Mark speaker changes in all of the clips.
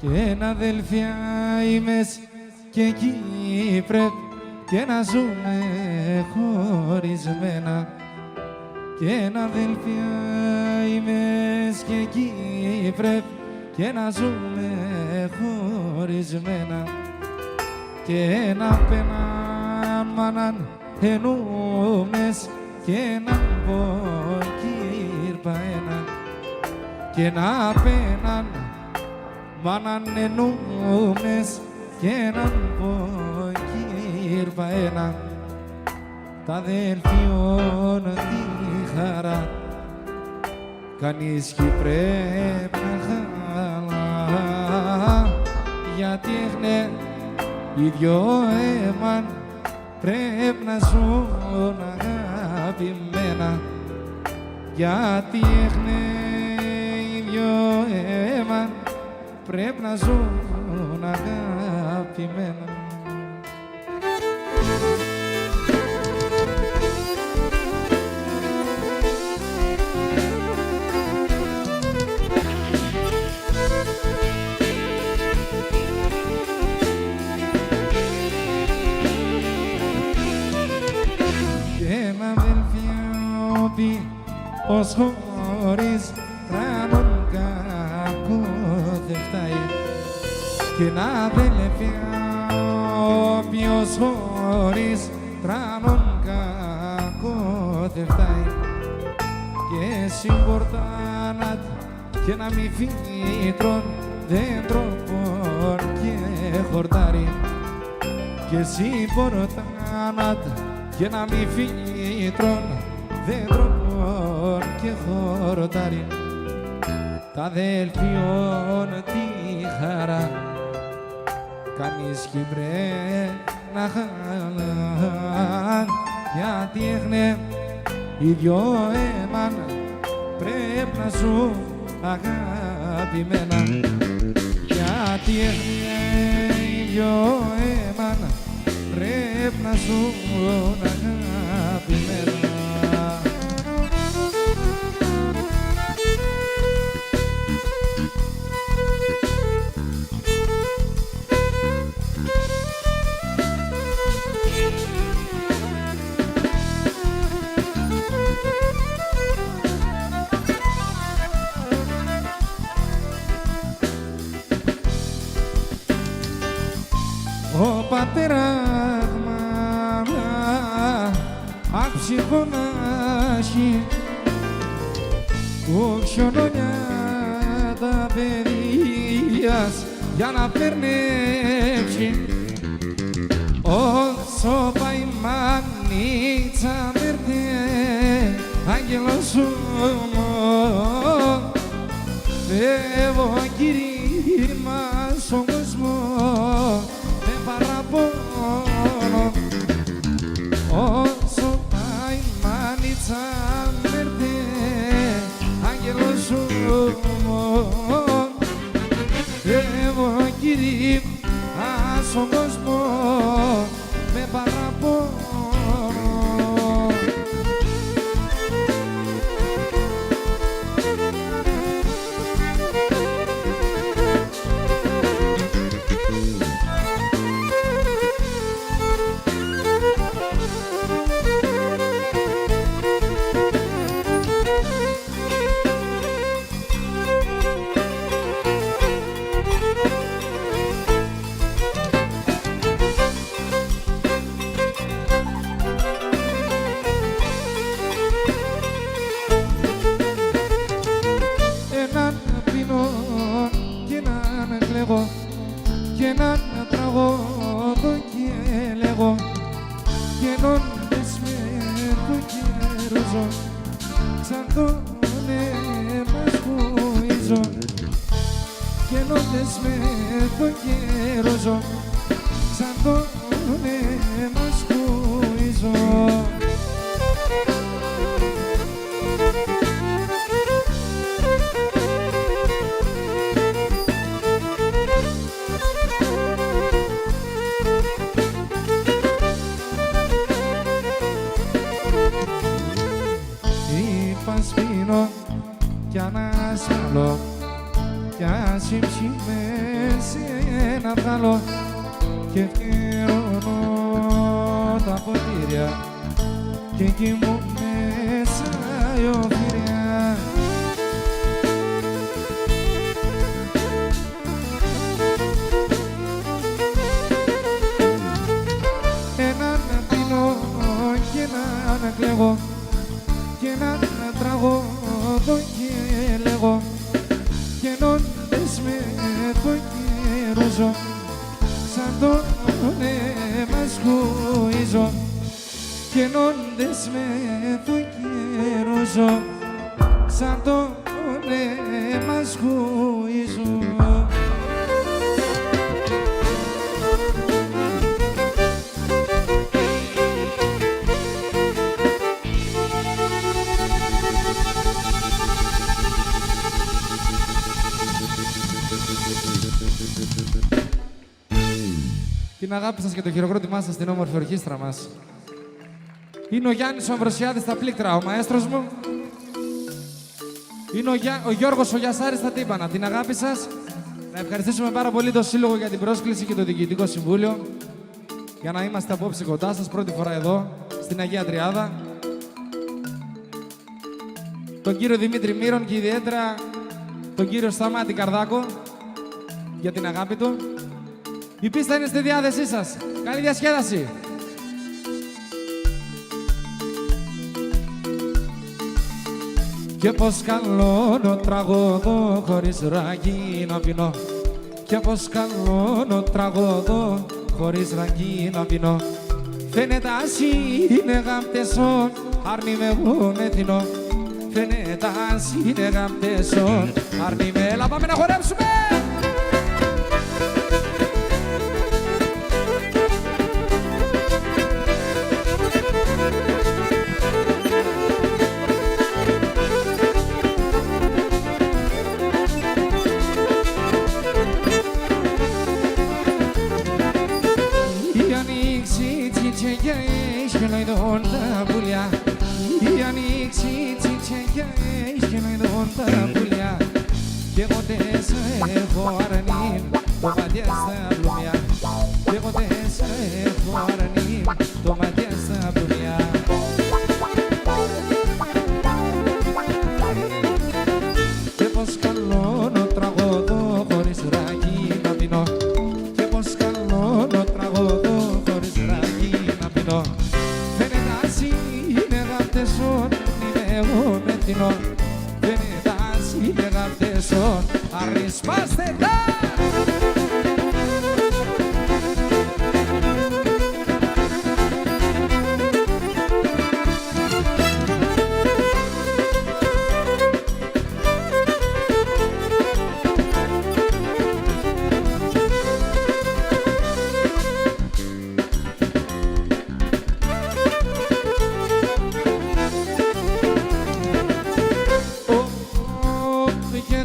Speaker 1: Και αδελφιά ημες και εκεί πρέπει και να ζούμε χωρισμένα. Και αδελφιά ημες και εκεί πρέπει και να ζούμε χωρισμένα. Και να πέναν μάναν ενούμες και να μποκύρπα ένα. Και να πέναν μάναν ενούμες και έναν ποκύρπα ένα. Τα αδελφιών τη χαρά κανείς κι πρέπει να χαλά, γιατί έχνε οι δυο έμαν πρέπει να ζουν αγαπημένα. Γιατί έχνε οι δυο έμαν πρέπει να ζουν αγαπημένα. Και ένα αδελφιόπι ως χωρίς τρανόν κακό δεν φτάει. Και ένα αδελφιόπι ως χωρίς τρανόν κακό δεν φτάει. Και συμπορτάνατ και να μη φύτρων δέντροπον και χορτάρι. Και συμπορτάνατ και να μη φύτρων δέντροπον και χορτάρι. Τα αδελφιών τη χαρά κανείς κι πρέπει να χαλάν, γιατί έχνε οι δυο έμαν πρέπει να ζουν αγαπημένα. Γιατί έχνε οι δυο έμαν πρέπει να ζουν αγαπημένα. Ο πατέρας μάνα αψυχωνάχει κουξιονόνια τα παιδείας για να περνέψει. Όσο πάει μανίτσα μερτέ άγγελος σου φεύγω κήρυμα στον κόσμο με παραπονώ. Όσο πάει μανίτσα μερτέ άγγελος σου φεύγω κήρυμα στον κόσμο με παραπονώ. κλαίγω και έναν τραγώδο και λέγω γεννώντες με το καιρούζω σαν τον αίμα σκουίζω γεννώντες με το καιρούζω σαν τον αίμα σκουίζω. Σπίνω κι ανασφαλώ κι ασύψιμαι σε ένα βγάλω και ευκαιρώνω τα ποτήρια και εκεί μου μέσα η οφειρία. Έναν πίνω και έναν κλαίγω και έναν τραγώδο και λέγω γεννώντες με το καιρούζω σαν τον αίμα σκουίζω γεννώντες με το καιρούζω σαν τον αίμα σκουίζω. Την αγάπη σας και το χειροκρότημά σας στην όμορφη ορχήστρα μας. Είναι ο Γιάννης ο Αμβροσιάδης στα πλήκτρα, ο μαέστρος μου. Είναι ο Γιώργος ο Γιασάρης στα τύμπανα. Την αγάπη σας. Να ευχαριστήσουμε πάρα πολύ το Σύλλογο για την πρόσκληση και το Διοικητικό Συμβούλιο για να είμαστε απόψε κοντά σας, πρώτη φορά εδώ, στην Αγία Τριάδα. Τον κύριο Δημήτρη Μύρον και ιδιαίτερα τον κύριο Σταμάτη Καρδάκο για την αγάπη του. Η πίστα είναι στη διάθεσή σας. Καλή διασκέδαση. Και πως καλώνω τραγωδό χωρίς ραγί να πίνω και πως καλώνω τραγωδό χωρίς ραγί να πίνω. Φαίνεται ας είναι γαμπτεσόν άρνη με εγώ μεθυνώ. Φαίνεται ας είναι γαμπτεσόν άρνη με. Έλα πάμε να χορέψουμε. Τα πουλιά, η ανοίξη τσιτσεγιές και νοηδόν τα πουλιά και ποτέ σε έχω αρνή το μάτια στα πλουμιά και ποτέ σε έχω αρνή το μάτια στα πλουμιά. Και πως καλώνω τραγωδό χωρίς ραγί να πίνω και πως καλώνω τραγωδό χωρίς ραγί να πίνω. Εγώ μεθυνώ, δεν εντάσσει μεγαλτέσω, αρρυσπάστε τα!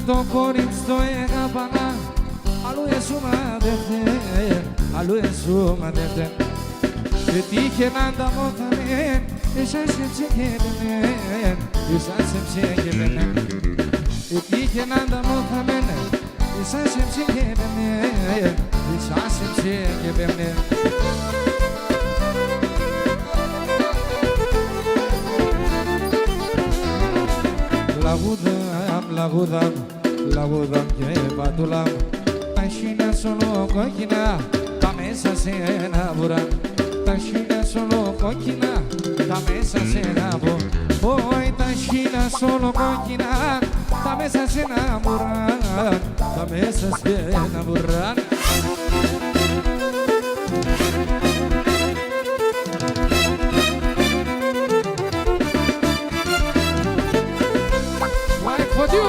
Speaker 1: Το κορίτσι το έγαπανα, αλλού εσούμαδευτε, αλλού εσούμαδευτε. Και τύχε να τα μόθαμε, εσάς εμψεγεύαινε, εσάς εμψεγεύαινε. Και τύχε να τα μόθαμε, εσάς εμψεγεύαινε, εσάς εμψεγεύαινε. Λαγούδαμ, λαγούδαμ, λαγούδαμ και πατούλαμ. Τα χίνια σ' ολοκόκκινα, τα μέσα σε ένα βουράν. Τα χίνια σ' ολοκόκκινα, τα μέσα σε ένα βουράν. Όχι τα χίνια σ' ολοκόκκινα, τα μέσα σε εναμοράν, τα μέσα σε εναμοράν. Mike Fodiu!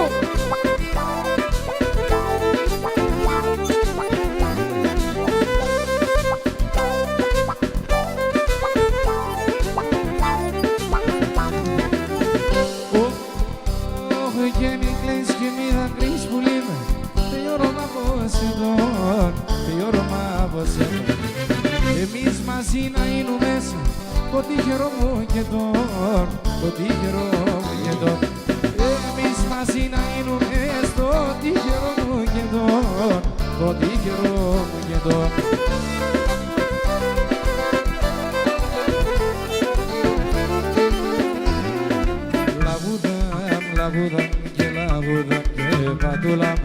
Speaker 1: Εμείς μαζί να είναι μέσα το τυχερό μου και τον, το τυχερό μου και τον. Εμείς μαζί να είναι μέσα το τυχερό μου και τον, το τυχερό μου και τον. Λαβούδαμ, λαβούδαμ και λαβούδαμ και πατούλαμ.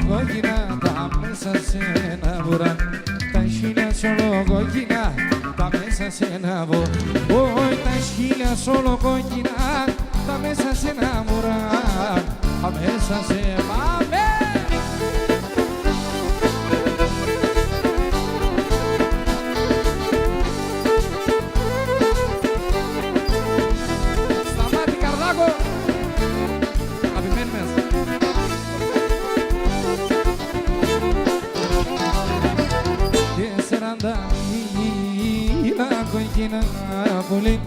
Speaker 1: Κόκκινα τα μέσα σε ένα βουράν, τα χίλια κόκκινα τα μέσα σε ένα βουράν, τα χίλια κόκκινα τα μέσα σε ένα βουράν, τα μέσα σε πάμε. Σταμάτη Καρδάκο, αγαπημένοι μας. Κόκκινα πολύ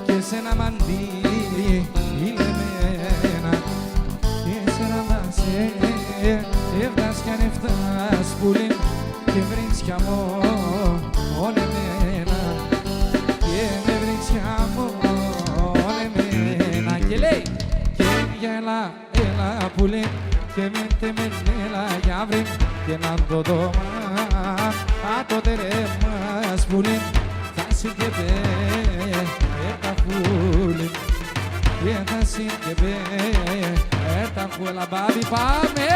Speaker 1: και σε ένα μαντίλι ηλεμένα και σε έφτας κι αν έφτας πουλί και βρίσκια μόνο εμένα και με βρίσκια μόνο εμένα και λέει και για έλα πουλί και μέντε έλα για βρει και να το δω το τερέμας πουλί και τα φούλη και τα σύγκεπε τα φούλα μπάμπι πάμε.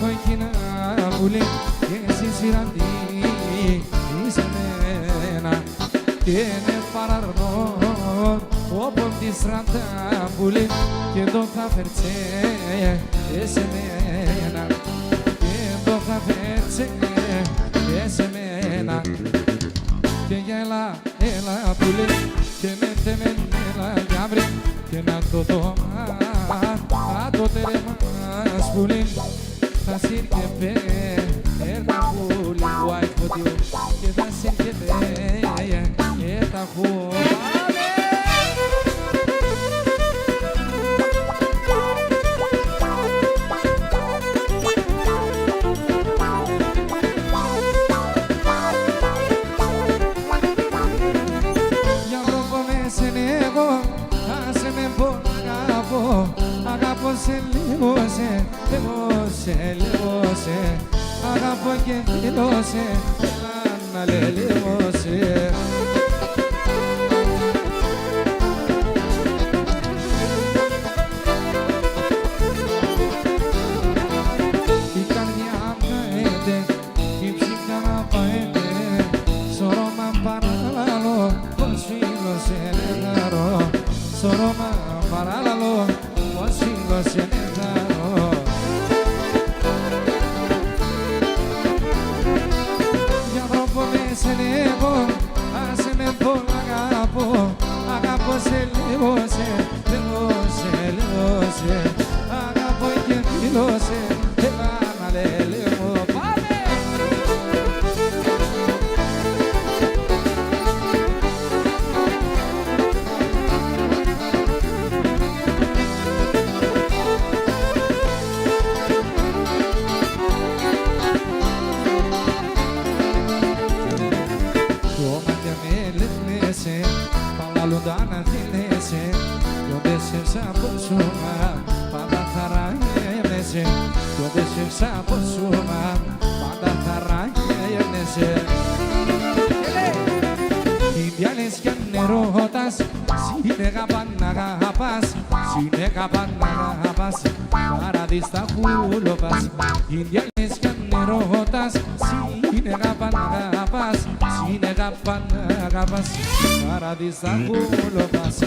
Speaker 1: Κόκκινα πουλί και εσύ σειραντή είσαι μένα και με παραρνώ όπως τη στρατά πουλί και το θα φέρτσε σε μένα και το θα φέρτσε σε μένα και για έλα πουλί και με έλα για βρει και να το δω το τερεμάς πουλί θα σύρκεπε έρτα χούλη White Fodiu και θα σύρκεπε έρτα χούλη. Για βρόκο με σενεύω, άσε με πω αγαπώ, αγαπώ σε λίγο σε αγαπώ και φιλώσε, έλα να λελίωσε. Η καρδιά καέται, η ψυχά να παέται, σώρωμα παράλληλο, πως φίλωσε νεγαρό, σώρωμα παράλληλο, πως φίλωσε νεγαρό. Σε λίγο, άσε με πω αγαπώ, αγαπώ σε λίγο, αγαπώ και φιλώσε, έλα να λελεύω, πάμε! Παλαλούντα θέλεσαι, τότε σε ψαποσούμα, πάντα χαράγεσαι, τότε σε ψαποσούμα, πάντα χαράγεσαι. Η έρωτας, σύννεγα παναγάπας, σύννεγα παναγάπας, παραδείστα χούλοπας. Ινδιάνες κι έρωτας, σύννεγα παναγάπας, σύννεγα παναγάπας, παραδείστα χούλοπας.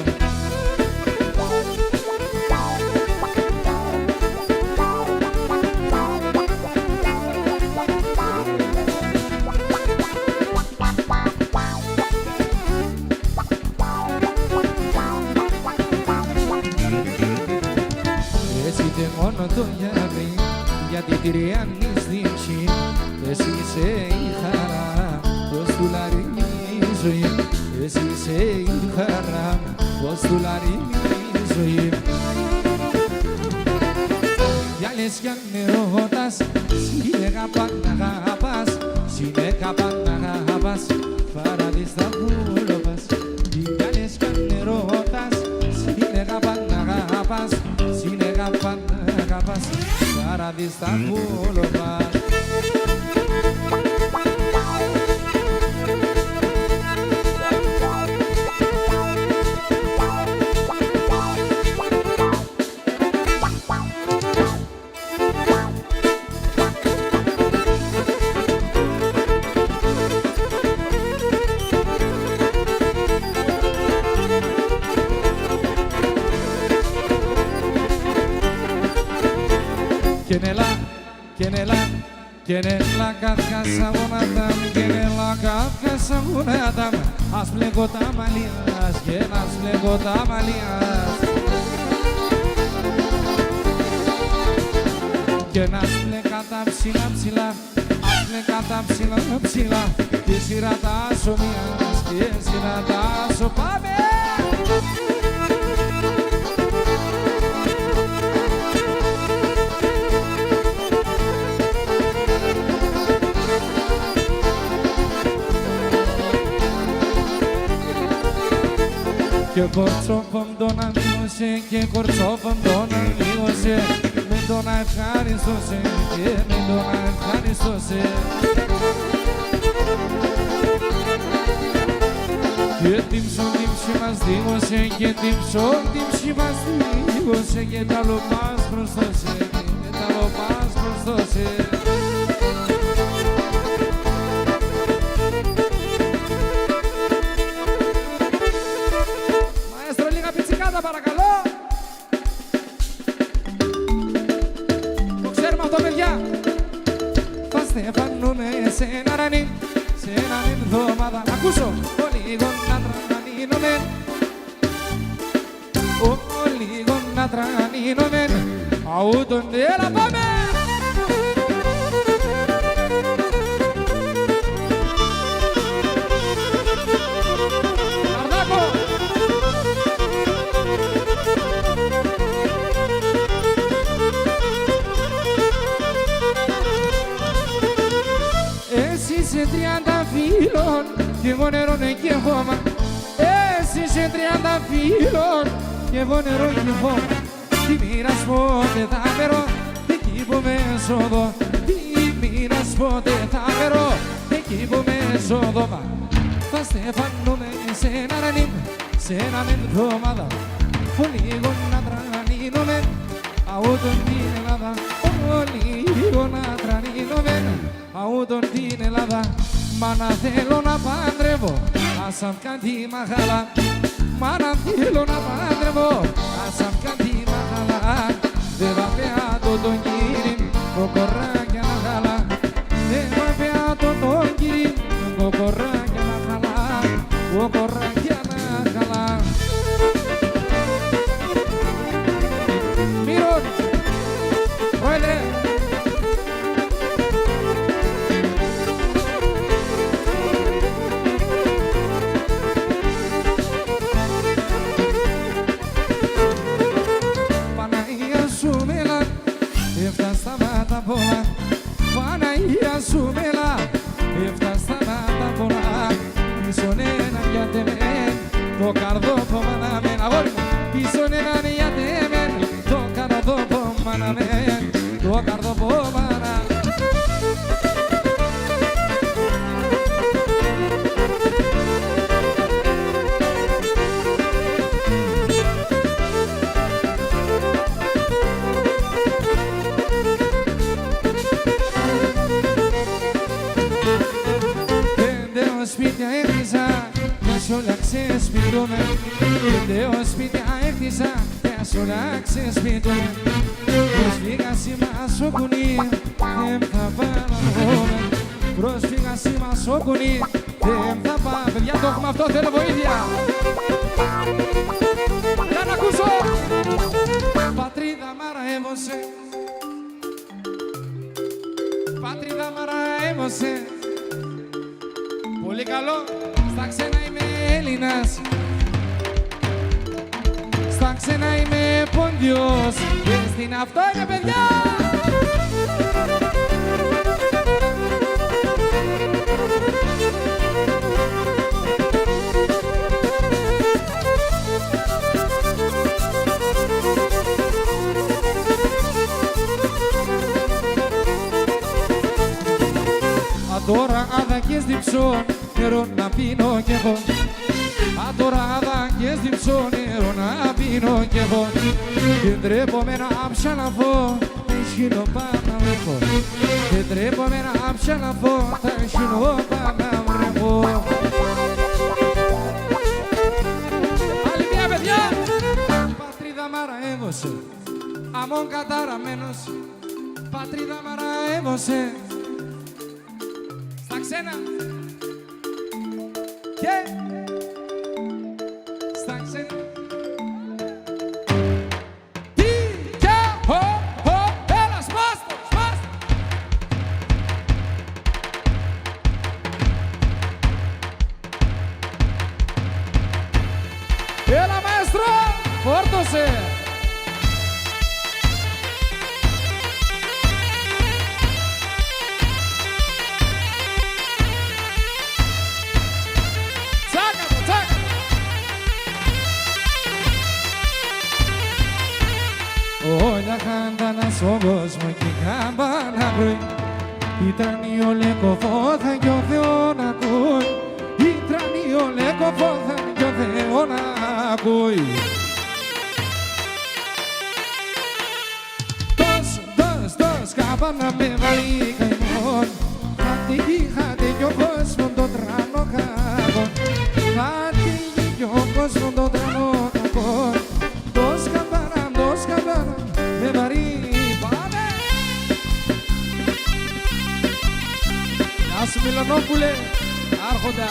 Speaker 1: Μόνο το γιαβρί, γιατί τυριάνεις δίψη. Εσύ είσαι η χαρά, το στουλάρι η ζωή. Εσύ είσαι η χαρά, το στουλάρι η ζωή. Κι άλλες κι αν ερωτάς, σύννεγα παναγάπας, σύννεγα παναγάπας, παραδείστα χούλοπας. Κι άλλες κι αν ερωτάς, σύννεγα παναγάπας, σύννεγα παναγάπας, παραδείστα χούλοπας. Και νέλα κάποια γονάτα, και νέλα κάποια γονάτα, ας πλέγω τα μαλλιάς, και να πλέγω τα μαλλιάς. Και να πλέγα τα ψηλά ψηλά, ας πλέγα τα ψηλά ψηλά, και σειρά τα σομιάς, και σειρά τα σοπάμε. Και κορτσόφων τον αμείωσε, και κορτσόφων τον αμείωσε, με τον ευχαριστώσε, και με τον ευχαριστώσε. Και τύψη μας δίγωσε, και τύψη μας δίγωσε, και τα λοπάς προστώσε, και τα λοπάς προστώσε. Παρακαλώ. Το ξέρουμε αυτό, παιδιά. Θα στεφανούμε σε ένα ρανί, σε έναν εβδομάδα. Ακούσω. Λίγο να τρανίνουμε, λίγο να τρανίνουμε. Αούτον, έλα πάμε. Σε 30 φίλων, και εγώ νερό και χώμα. Εσύ σε 30 φίλων, και εγώ νερό και χώμα. Τι μοίρας πότε θα φέρω, εκεί που με σώδω. Τι μοίρας πότε θα φέρω, εκεί που με σώδω. Θα στεφανούμε σε ένα ρανίμ, σε έναν εβδομάδα. Λίγο να τρανίνουμε, αούτον την Ελλάδα. Λίγο να τρανίνουμε, αούτον την Ελλάδα. Μα να θέλω να παντρεύω, ασαμ κάτι μαχαλά. Μα να θέλω να παντρεύω, ασαμ κάτι μαχαλά. Δε βαπέα το τον κύριν, το κοράκια να χαλά. Δε βαπέα το τον κύριν, το κοράκια να χαλά. Το κοράκια να χαλά. Μύρον, πρόεδρε. Παναγία σου μέλα, έφταστα τα πολλά. Πίσον έναν για τεμέν, το καρδόπο μαναμέν. Αγόρι μου, πίσον έναν για τεμέν, το καρδόπο μαναμέν, το καρδόπο μαναμέν. ξεσπιτούμε. Δύο σπίτια έκτισα και σ' όλα ξεσπιτούμε. Προσφύγα σήμα στο κουνί, δεν θα παραμονούμε. Προσφύγα σήμα στο κουνί, δεν θα πάμε. Παιδιά, το έχουμε αυτό, θέλω βοήθεια. Για να ακούσω. Πατρίδα μαραέμωσε, πατρίδα μαραέμωσε. Πολύ καλό. Στα ξένα είμαι Έλληνας, στα ξένα είμαι Πόντιος και στην αυτό είναι παιδιά. Τώρα άδακες διψώ, νερό να πίνω κι εγώ. Τώρα άδακες διψώ, νερό να πίνω κι εγώ. Και ντρέπομαι να ψαλαβώ, τα χεινό πάνω βρέχω. Και ντρέπομαι να ψαλαβώ, τα χεινό πάνω βρέχω. Άλλη μια παιδιά! Πατρίδα μαραέμωσε, αμόν καταραμένος. Πατρίδα μαραέμωσε. Στα ξένα και στα ξένα. Τι και χω, έλα σπάστο, σπάστο. Έλα μαέστρο, φόρτωσε. Όλα χάντανα στον κόσμο και η κάμπανα πρωί. Η τρανή όλε κοφόθα κι ο Θεό να ακούει. Η τρανή όλε κοφόθα κι ο Θεό να ακούει. Τος κάμπανα με βαρύ καημόν. Χάτε κι ο κόσμο το τρανό καβόν. Χάτε κι ο κόσμο το τρανό καβόν. Τος κάμπανα με βαρύ, πάμε! Να σου Μιλανόπουλε, άρχοντα.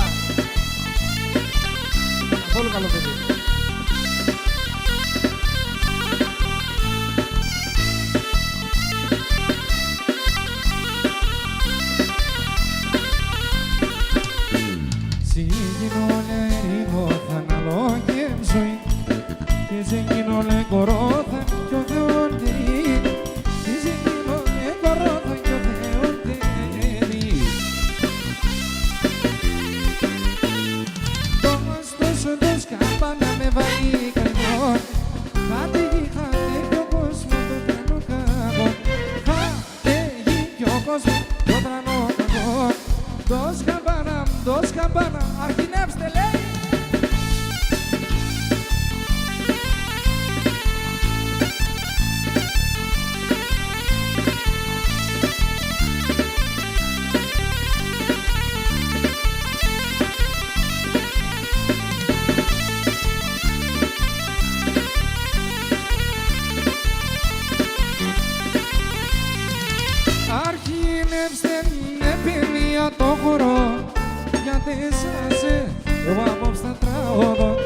Speaker 1: Καθόλου καλό παιδί. Συγγίνω ερήμο θα αναλόγευ ζωή και σε γίνω κορόθα κι ο Θεόν τερί. Και σε γίνω κορόθα κι ο Θεόν τερί. Τος κάμπανα με βαρύ καημόν. Χάτε κι ο κόσμο το τρανό καβόν. Χάτε κι ο κόσμο το τρανό καβόν. Τος κάμπανα, αρχινεύστε λέει. Αρχινεύστε με ποινία το χορό. Γιατί σας εγώ απόψε θα τραγωδώ.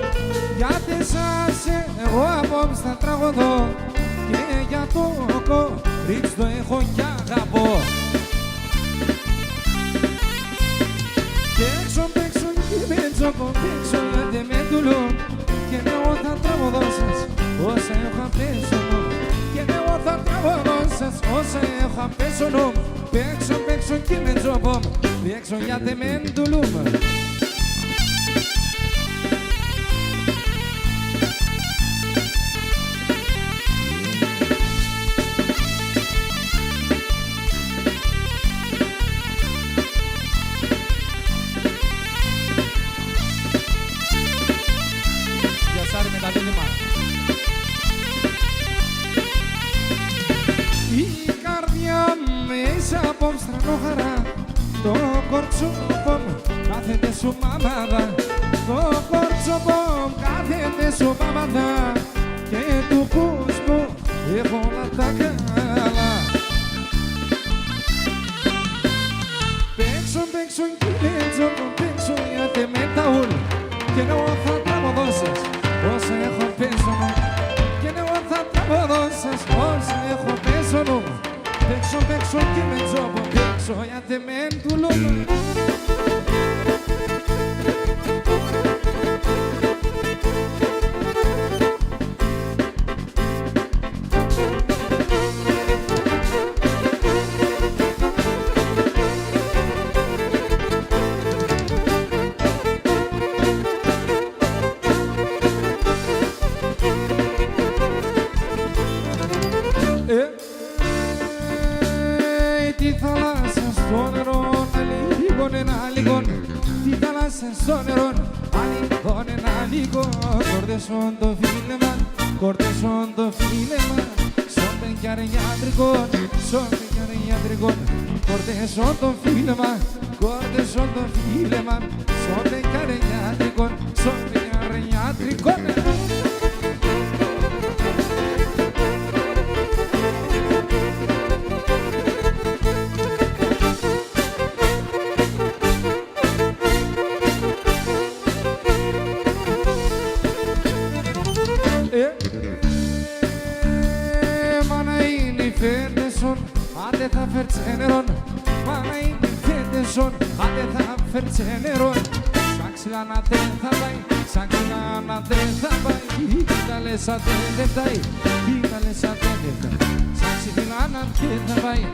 Speaker 1: Γιατί σας εγώ απόψε θα τραγωδώ. Και για το κορίτσι το έχω κι αγαπώ. Παίξω κι με τζόκο, παίξω γιατί με δουλώ. Και εγώ θα τραγωδώ σας όσα έχω απέσωνο. Και εγώ θα τραγωδώ σας όσα έχω απέσωνο. Παίξω κι με τζόκο, παίξω γιατί με δουλώ. Με τα δίλημα. Η καρδιά μέσα από στρανό χαρά. Το κορτσούφο μου κάθεται σου μαμάδα. στο κόρτσοπο κάθεται σοπαμαδά και του κόσμου έχω όλα τα καλά. Παίξω κυλέτζο, παίξω γιατί με τα ούλ και εγώ θα τραγωδώ σας όσα έχω πέσω μου και εγώ θα τραγωδώ σας όσα έχω πέσω μου. Παίξω και με τζόπο, παίξω γιατί με τουλούν. Τη θάλασσα στο νερό να λιγώνει, τη θάλασσα στο νερό να λιγώνει, κορδεσόν το φίλεμα, στον πενκιαριάτρικον, κορδεσόν το φίλεμα, στον πενκιαριάτρικον. Άντε θα φέρτσε νερόν, μάνα είναι φέντεσον, άντε θα φέρτσε νερόν. Σαν ξυλάνα δεν θα πάει, σαν ξυλάνα δεν θα πάει, κοίτα λες αν δεν φτάει, κοίτα λες αν δεν φτάει. Σαν ξυλάνα δεν θα πάει,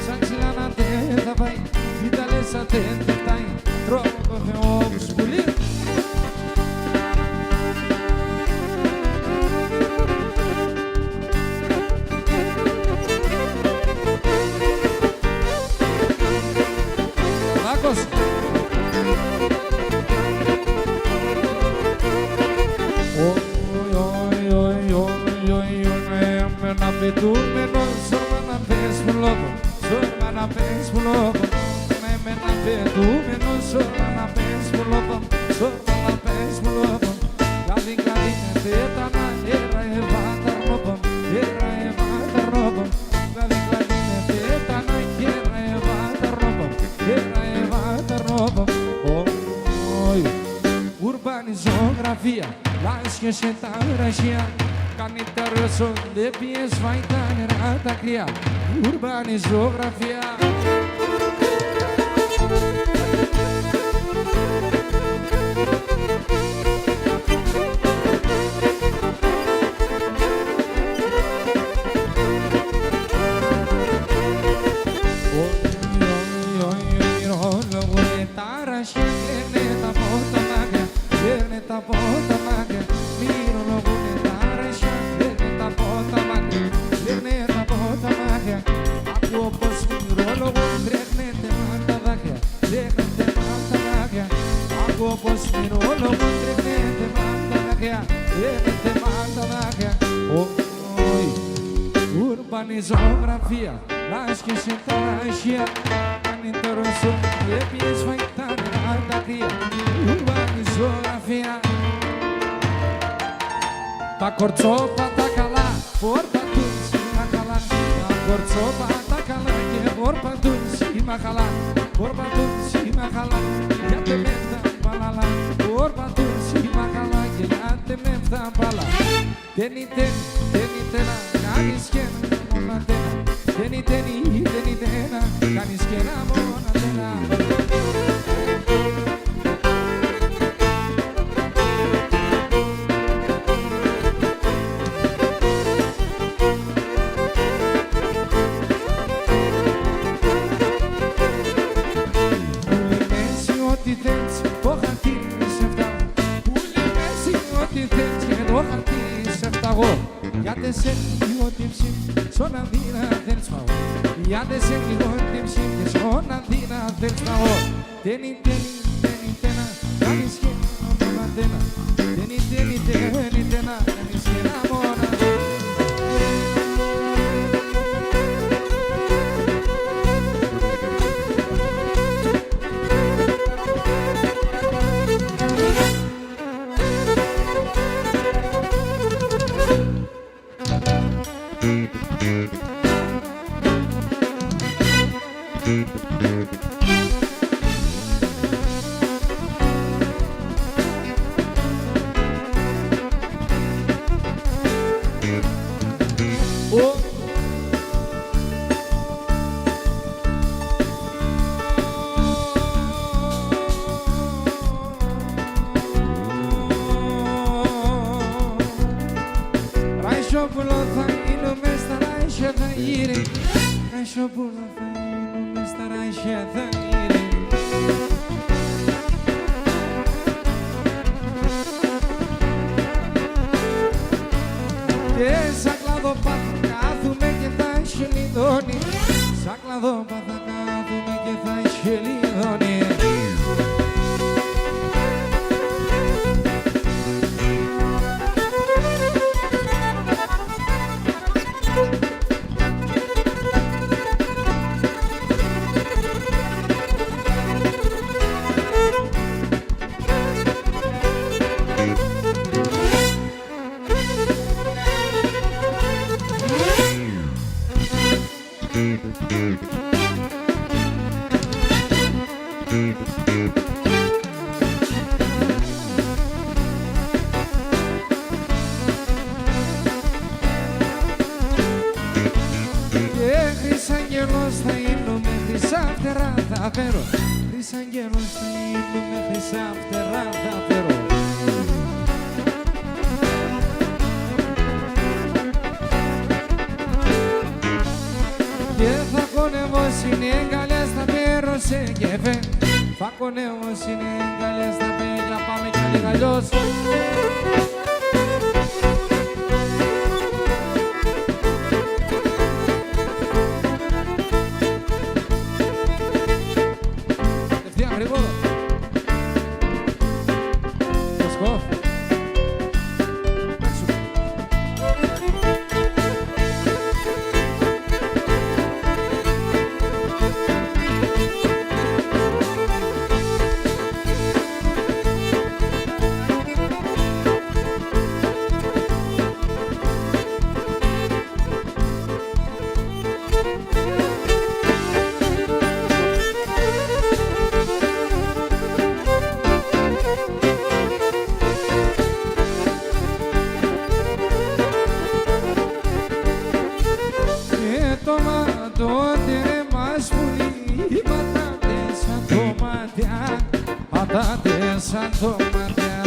Speaker 1: σαν ξυλάνα δεν θα πάει, κοίτα λες αν δεν φτάει, τρόπο το Θεό που σπουλεί. Πετούμενος ορμαναπές μου λόγω, ορμαναπές μου λόγω. Με μένα πετούμενος ορμαναπές μου λόγω, ορμαναπές μου λόγω. Κλάδι με τέτανα, έρα ευάτα ρόπο, έρα ευάτα ρόπο. Κλάδι με τέτανα, έρα ευάτα ρόπο, έρα ευάτα ρόπο. Ουρμπανιζογραφία, λάσχες και τα ραχεία. Καλύτερο σου δεν πιες φάει τα νερά τα κρύα. Ουρμπανιζογραφία. Ρόλογουνε τα ραχιά, λένε τα πότα μάγια, λένε τα πότα μάγια. Μυρολογουνε τα ραχιά, λένε τα πότα μάγια, λένε τα πότα μάγια. Ακούω πως μυρολογούν, τρέχνετε μ' τα δάκρυα, τρέχνετε μ' τα δάκρυα. Ακούω πως μυρολογούν, τρέχνετε μ' τα δάκρυα, τρέχνετε μ' τα δάκρυα. Ουρμπανιζογραφία, λάσκησε τα ραχιά. Καλύτερο σου δεν πιες φάει τα νερά τα κρύα. Ουρμπανιζογραφία. Τα κορτσόπα τα καλά, φορπατούν σήμα καλά. Τα κορτσόπα τα καλά και φορπατούν σήμα καλά. Φορπατούν σήμα καλά, γιατί με φτά παλαλά. Φορπατούν σήμα καλά και γιατί με φτά παλα. Τένι τένα, κάνεις και μόνα τένα. Τένι τένα, κάνεις και μόνα τένα. Iată se o timsi, sona dina del smao. Iată se o timsi, sona dina del smao. Teni tena, kamiske mona tena. Teni tena, kamiske mona. Ραϊσόπουλο θα γίνουμε στα ράισια θα γύρει. Ραϊσόπουλο θα γίνουμε στα ράισια θα γύρει. Και σαν κλαδόπα θα κάθουμε και θα χελιδώνει. Σαν κλαδόπα θα κάθουμε και θα χελιδώνει. Χρυσαγγέλος θα γίνουμε, χρυσά φτερά θα φέρω. Και θα κονεύω συνέγκαλες θα πέρω σε κεφέ. Θα κονεύω συνέγκαλες θα πέρω, πάμε κι άλλη αλλιώς. Σαν τοματιά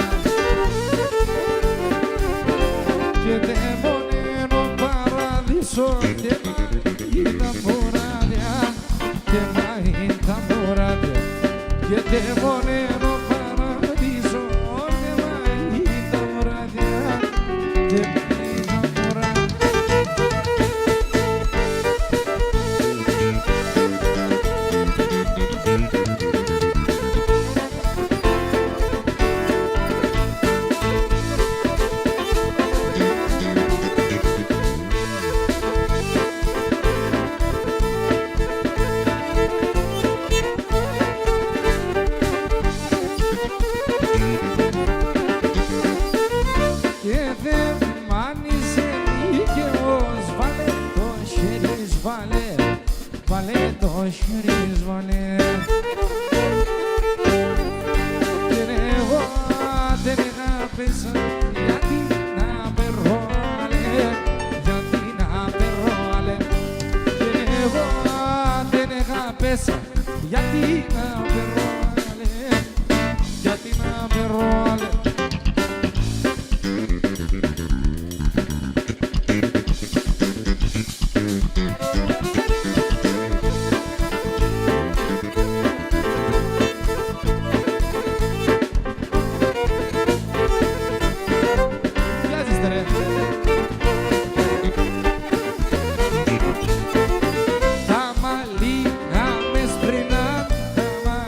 Speaker 1: και δαιμονένο παράδεισο και μαγεί τα μωράδια και μαγεί τα μωράδια και δαιμονένο παράδεισο και μαγεί τα μωράδια και μαγεί τα μωράδια. Βάλε το χέρι, βάλε. Και εγώ δεν αγάπησα γιατί να περώ άλλε, γιατί να περώ άλλε. Και εγώ δεν αγάπησα γιατί να περώ άλλε, γιατί να περώ άλλε. Τα μαλλιά με σπρινάν, τα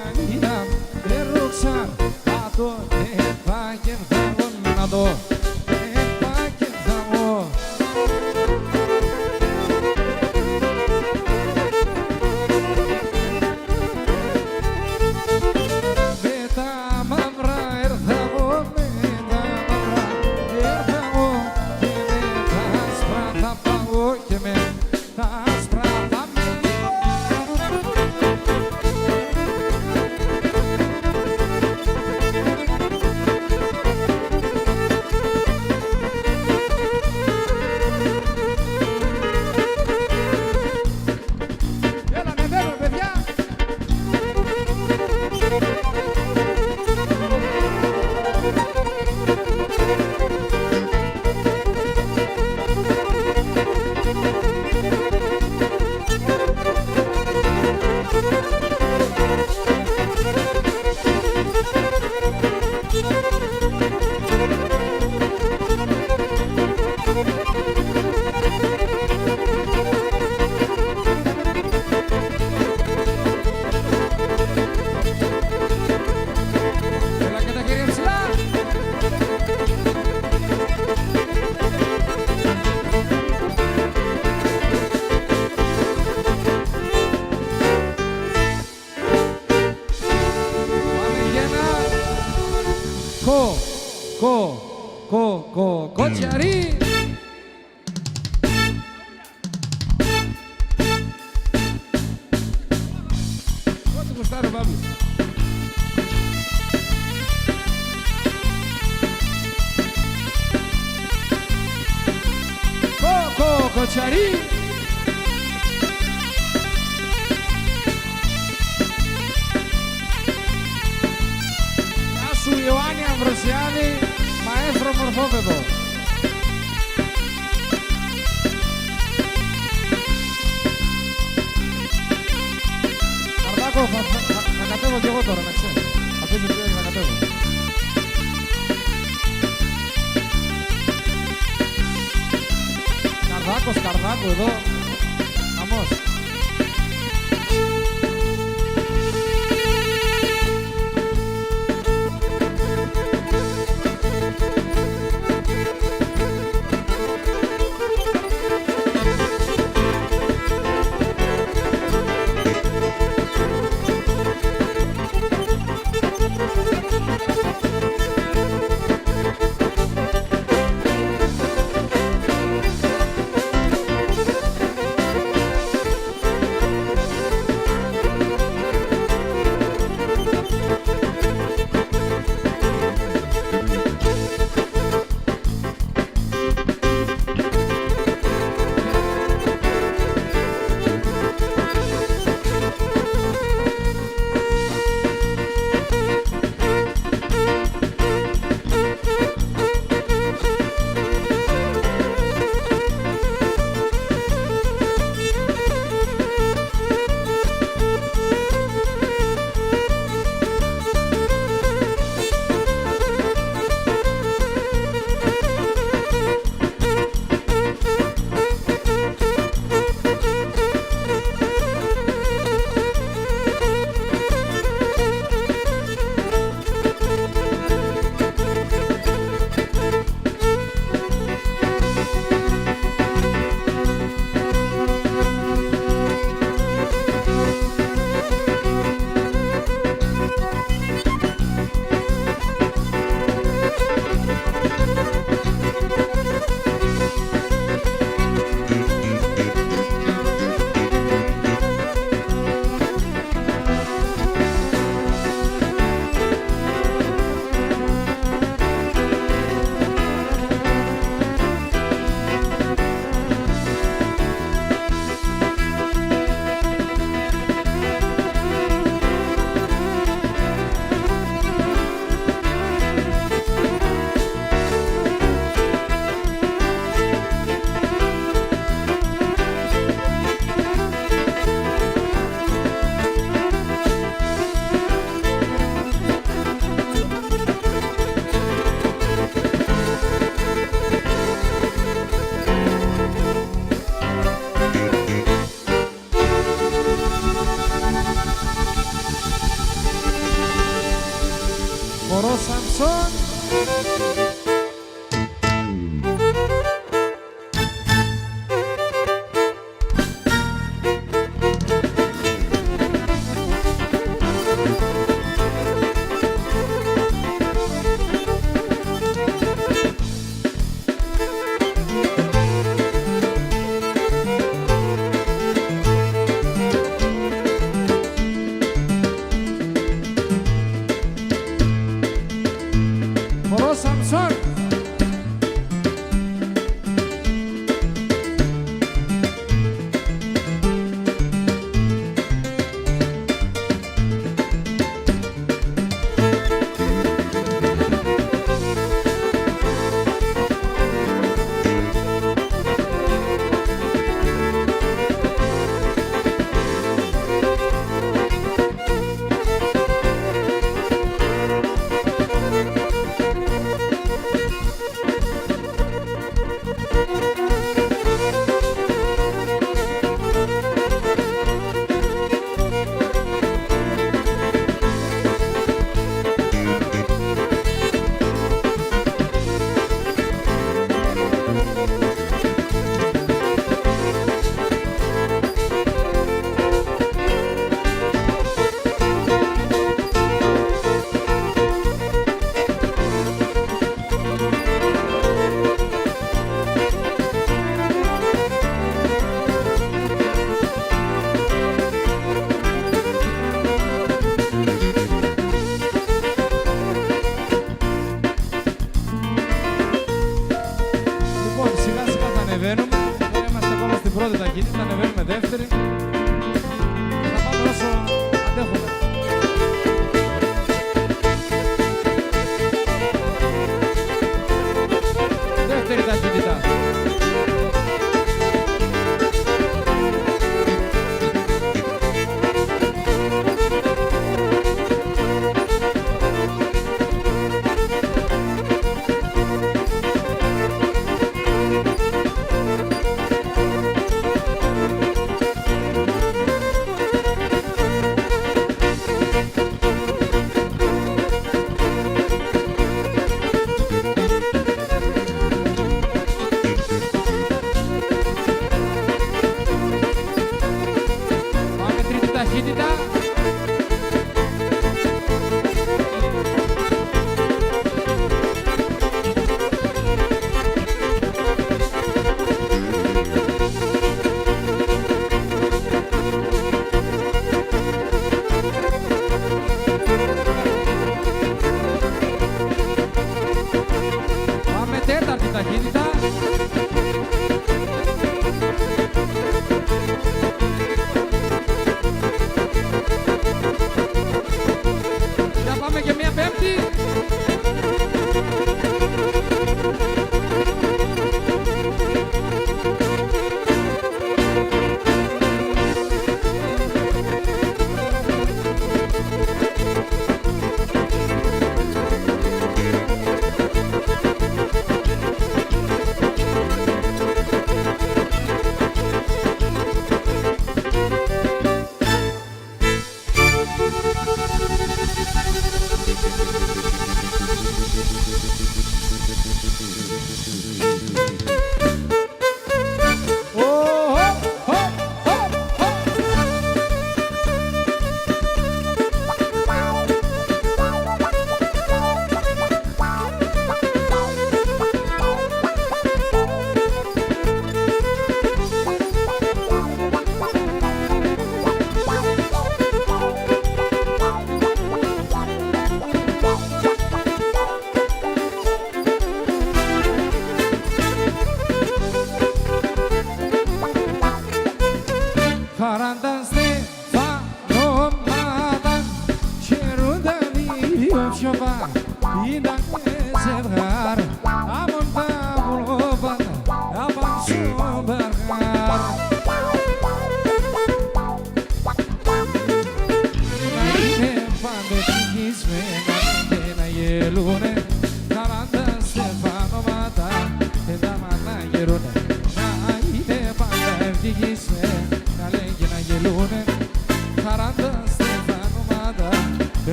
Speaker 1: εγώ και με τα άσπρα τα μελίγω. Έλα, ανεβαίνω, παιδιά. Έλα και τα χέρια ψηλά. Πάμε για ένα κοτσιαρί. Ό,τι γουστάρει ο Παύλος. Κοτσιαρί. Γεια σου Ιωάννη Αμβροσιάδη, μαέστρο μορφόπεδο. Καρδάκο, θα κατέβω κι εγώ τώρα, να ξέρεις. Θα πεις ότι θα κατέβω. Καρδάκο εδώ, χαμός. την πρώτη ταχύτητα, ανεβαίνουμε δεύτερη. Θα πάμε όσο αντέχουμε. Δεύτερη ταχύτητα.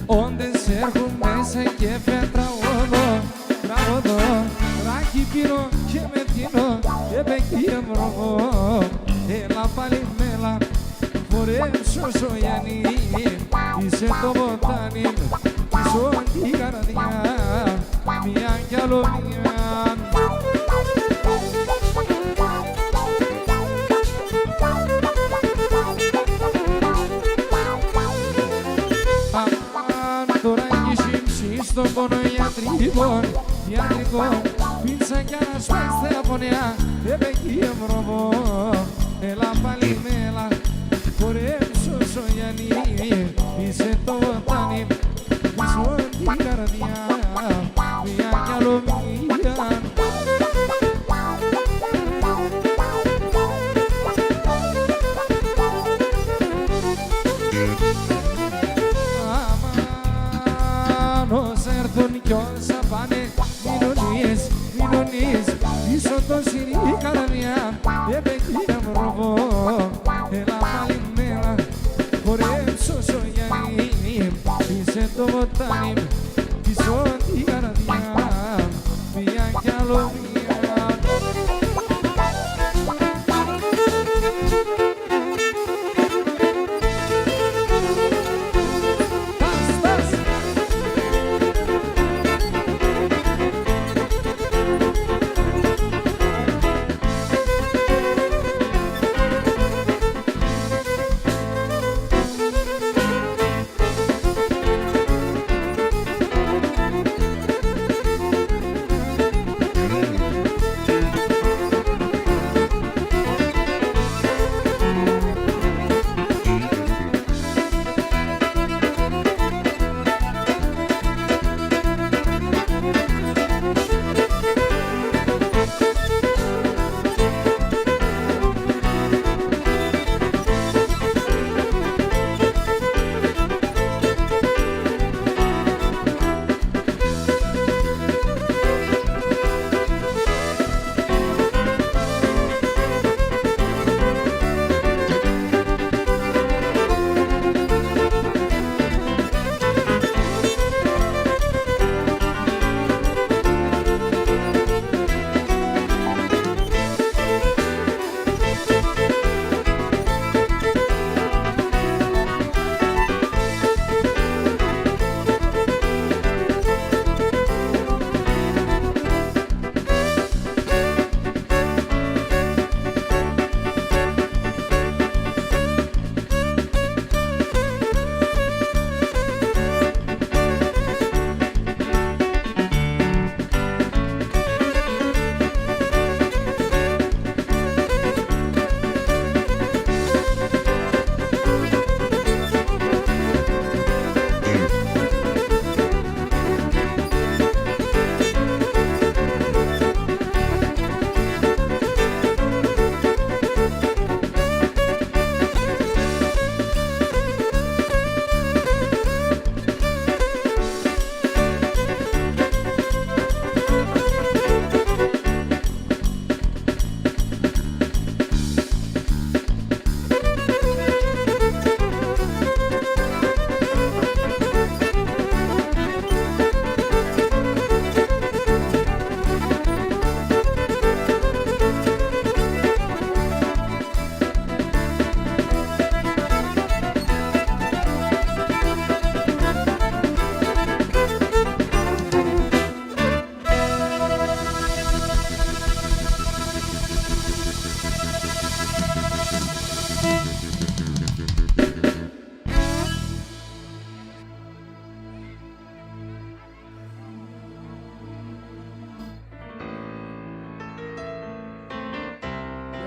Speaker 1: όντες έχουν μέσα και πετραόδο, τραγωδό, ράκι πίνω και με τίνω και πεκεί εμρογώ. Έλα πάλι μέλα, φορέσω σογιανή, είσαι το βοτάνι, πίσω την καρδιά, μια κι άλλο μια. Στον πόνο ιατρικό, πίτσα κι να σπάστε από νέα, επεκεί εμροβώ. Έλα πάλι μέλα, χορέψω σογιανή, είσαι το βοτάνι, πίσω την καρδιά, μια κι άλλο μία. Κι όσα πάνε μηνωνείς, πίσω το σιρή καρδιά, επεκεί εμροβώ. Έλα πάλι μέλα, χορέψω σογιανή, είσαι το βοτάνι, πίσω την καρδιά, μια κι άλλο μία.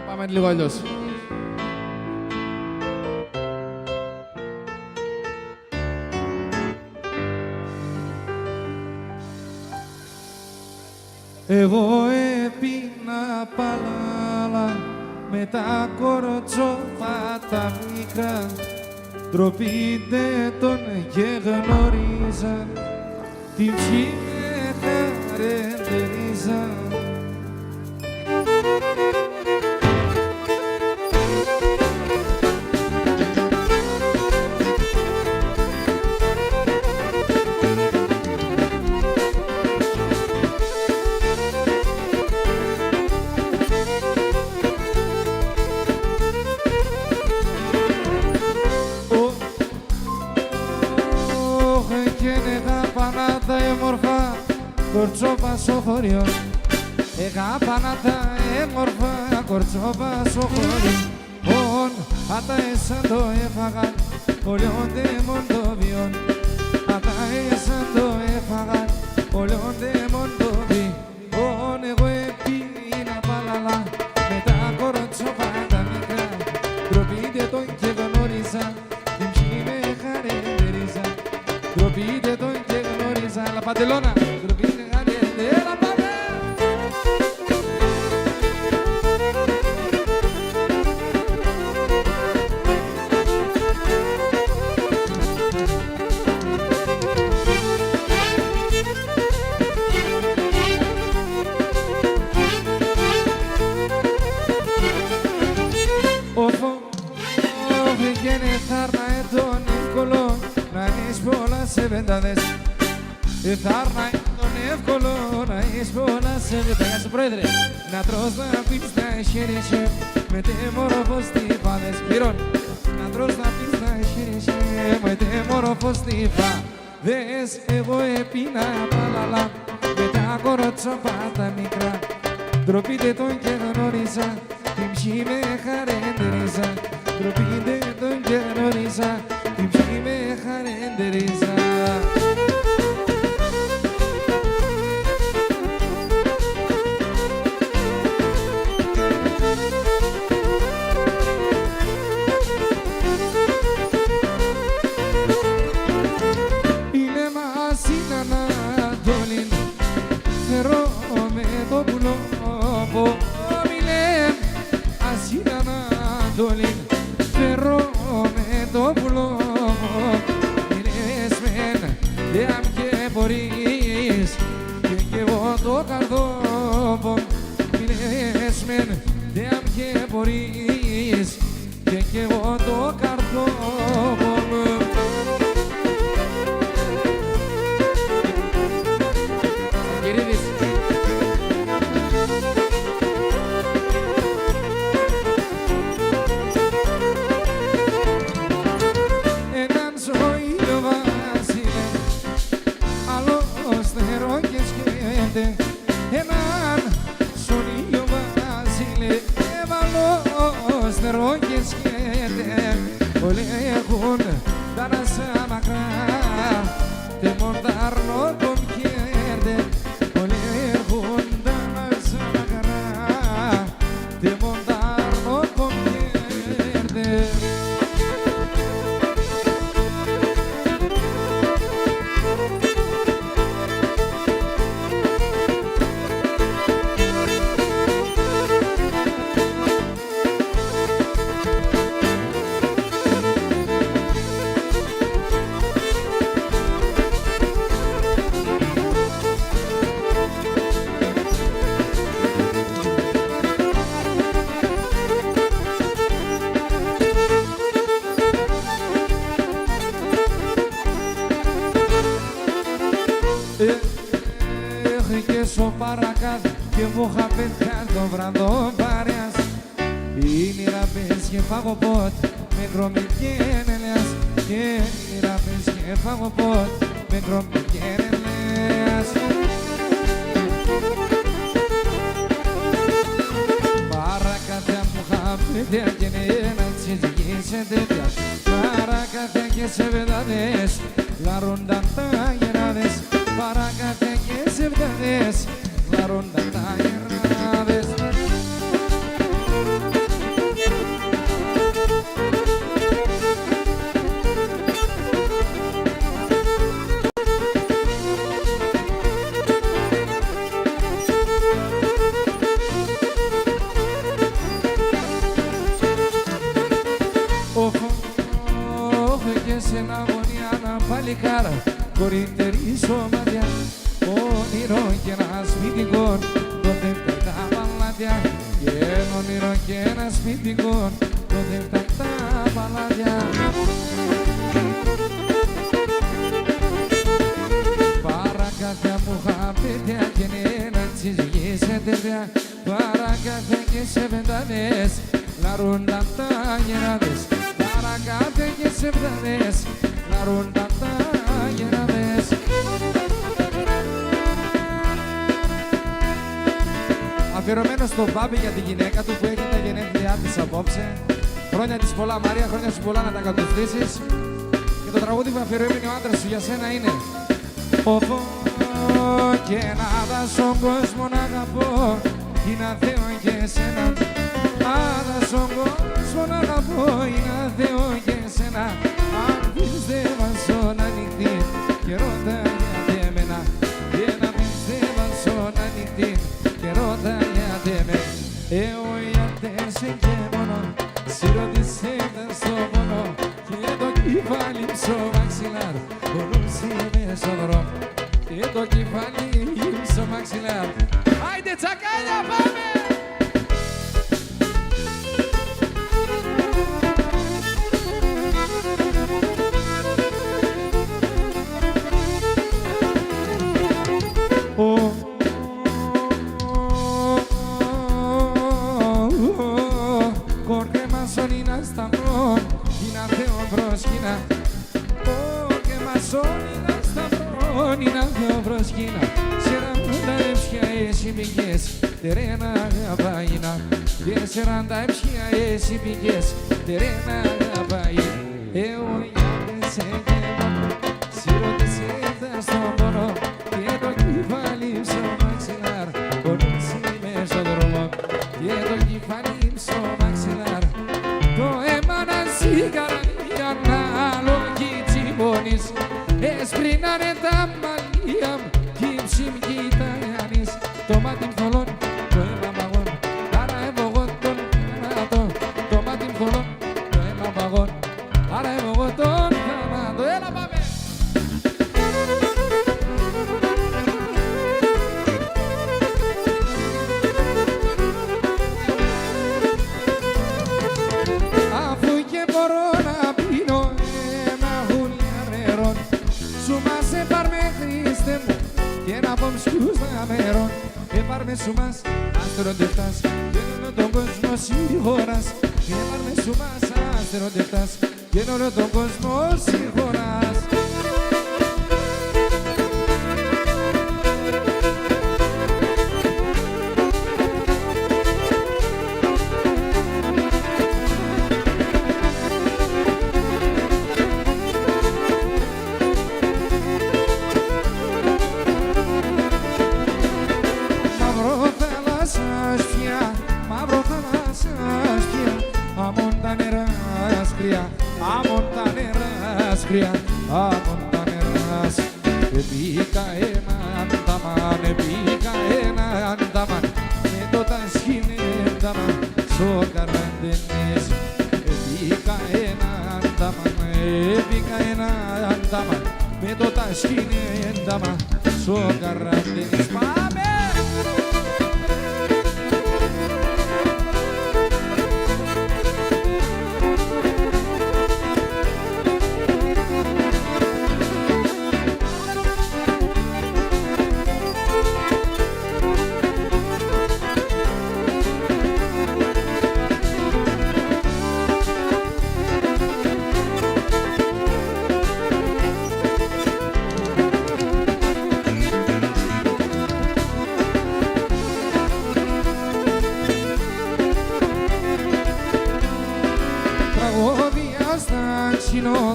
Speaker 2: Πάμε λίγο αλλιώς.
Speaker 1: Εγώ έπινα παλάλα με τα κορτσόφα τα μικρά, ντροπή δε τον γεγνωρίζα, την ψή με χαρεντερίζα. γενεγά πανάτα έμορφα κορτσόπα στο χωριό. Πανάτα έμορφα κορτσόπα στο χωριό. Ata esando έφαγαν όλων δαίμων το βιόν. Ata esando έφαγαν όλων δαίμων το βιόν. Εγώ επίνα παλαλά με τα κορτσόπα τα μικρά. Ντροπείτε τον και γνώριζα, την ποιοι με χαρακτηρίζα. Ντροπείτε τον και γνώριζα, la παντελώνα. Ντροπείτε χαρακτηρίζα, πάμε. Θα έρνα τον εύκολο να είσαι πολλά σε βιταγιά σου πρόεδρε. Να τρως να πεις να χαίρεσαι με τε μορφός τι πάδες πυρών. Να τρως να πεις να χαίρεσαι με τε μορφός τι πάδες. Εγώ επίνα παλαλά με τα κορτσόπα τα μικρά. Ντροπείτε τον και γνώριζα, την ποιοι με χαρακτηρίζα. Ντροπείτε τον και γνώριζα, την ποιοι με χαρακτηρίζα. Και μου είχα πετιά το βραδό παρέας. Είναι ραπές και φαγοπότ με κρομικένελεας. Είναι ραπές και φαγοπότ με κρομικένελεας. Παρακαθιά μου είχα πετιά και ένα τσιτζική σε τέτοια. Παρακαθιά και σε βεδάδες λαρούνταν τα γεράδες. Παρακαθιά και σε βεδάδες λαρούνταν τα γεράδες. Στην αγωνία να παλικάρα κορυτερή σωματιά. Όνειρο και ένα σπιτικό τότε φτάει τα παλάτια. Και όνειρο και ένα σπιτικό τότε φτάει τα παλάτια. Παρακαθιά μου είχα παιδιά και ένα τσιζιγί σε τέτοια. Παρακαθιά και σε πεντάδες λαρούνταν τα γεράδες. Παρακάθε και σε φτάνες, λαρούνταν τα γεράδες. αφιερωμένο στο Μπάμπη για τη γυναίκα του που έχει τα γενέθλιά της απόψε. Χρόνια της πολλά Μαρία, χρόνια σου πολλά να τα κατοστήσεις. Και το τραγούδι που αφιερωμένο ο άντρας σου για σένα είναι «Όπου και να δω στον κόσμο να αγαπώ, είναι αθέο και εσένα. Άδα στον κόσμο να αγαπώ, είναι αθέο και εσένα. Αν πίστευα στον ανοιχτή και ρώτα γιατί εμένα. Και να πίστευα στον ανοιχτή και ρώτα γιατί εμένα. Εγώ γιατί σε και μόνο, σιρωτήσε τα στο πόνο και το κεφάλι στο μαξιλάρ, κολούσε μες στο δρόμο. Και το κεφάλι στο μαξιλάρ. Άιντε τσακάλια, πάμε! Con que más sonina estamos, Ina Theo Broskina. Oh, que más sonina estamos, Ina Theo Broskina. Seranda epsia esi biges, terena gabaina. Seranda epsia esi biges, terena gabaina. Eu ia pensei que mano, se eu descer sto bono, que do que vale so maxilar, con un cime sodromo, que do que vale so maxilar. Το έμανα σιγαρία να λογιτσιμώνεις, έσπρινανε τα μαλλία μου κι ψημκοιτάνεις. Το μάτι μθολών, το αίμα παγών, άρα εγώ τον θάνατο. Το μάτι μθολών, το αίμα παγών, άρα εγώ τον θάνατο. Έλα πάμε! Πάρμε σου μας, αστεροντευτάς, και όλο τον κόσμο συγχωράς. Και πάρμε σου μας, αστεροντευτάς, και όλο τον κόσμο συγχωράς. Επίκα έναν ταμάν, επίκα έναν ταμάν, με το τασκίνε ταμάν, στο καραντενές. Επίκα έναν ταμάν, επίκα έναν ταμάν, με το τασκίνε ταμάν, στο καραντενές. Πάμε!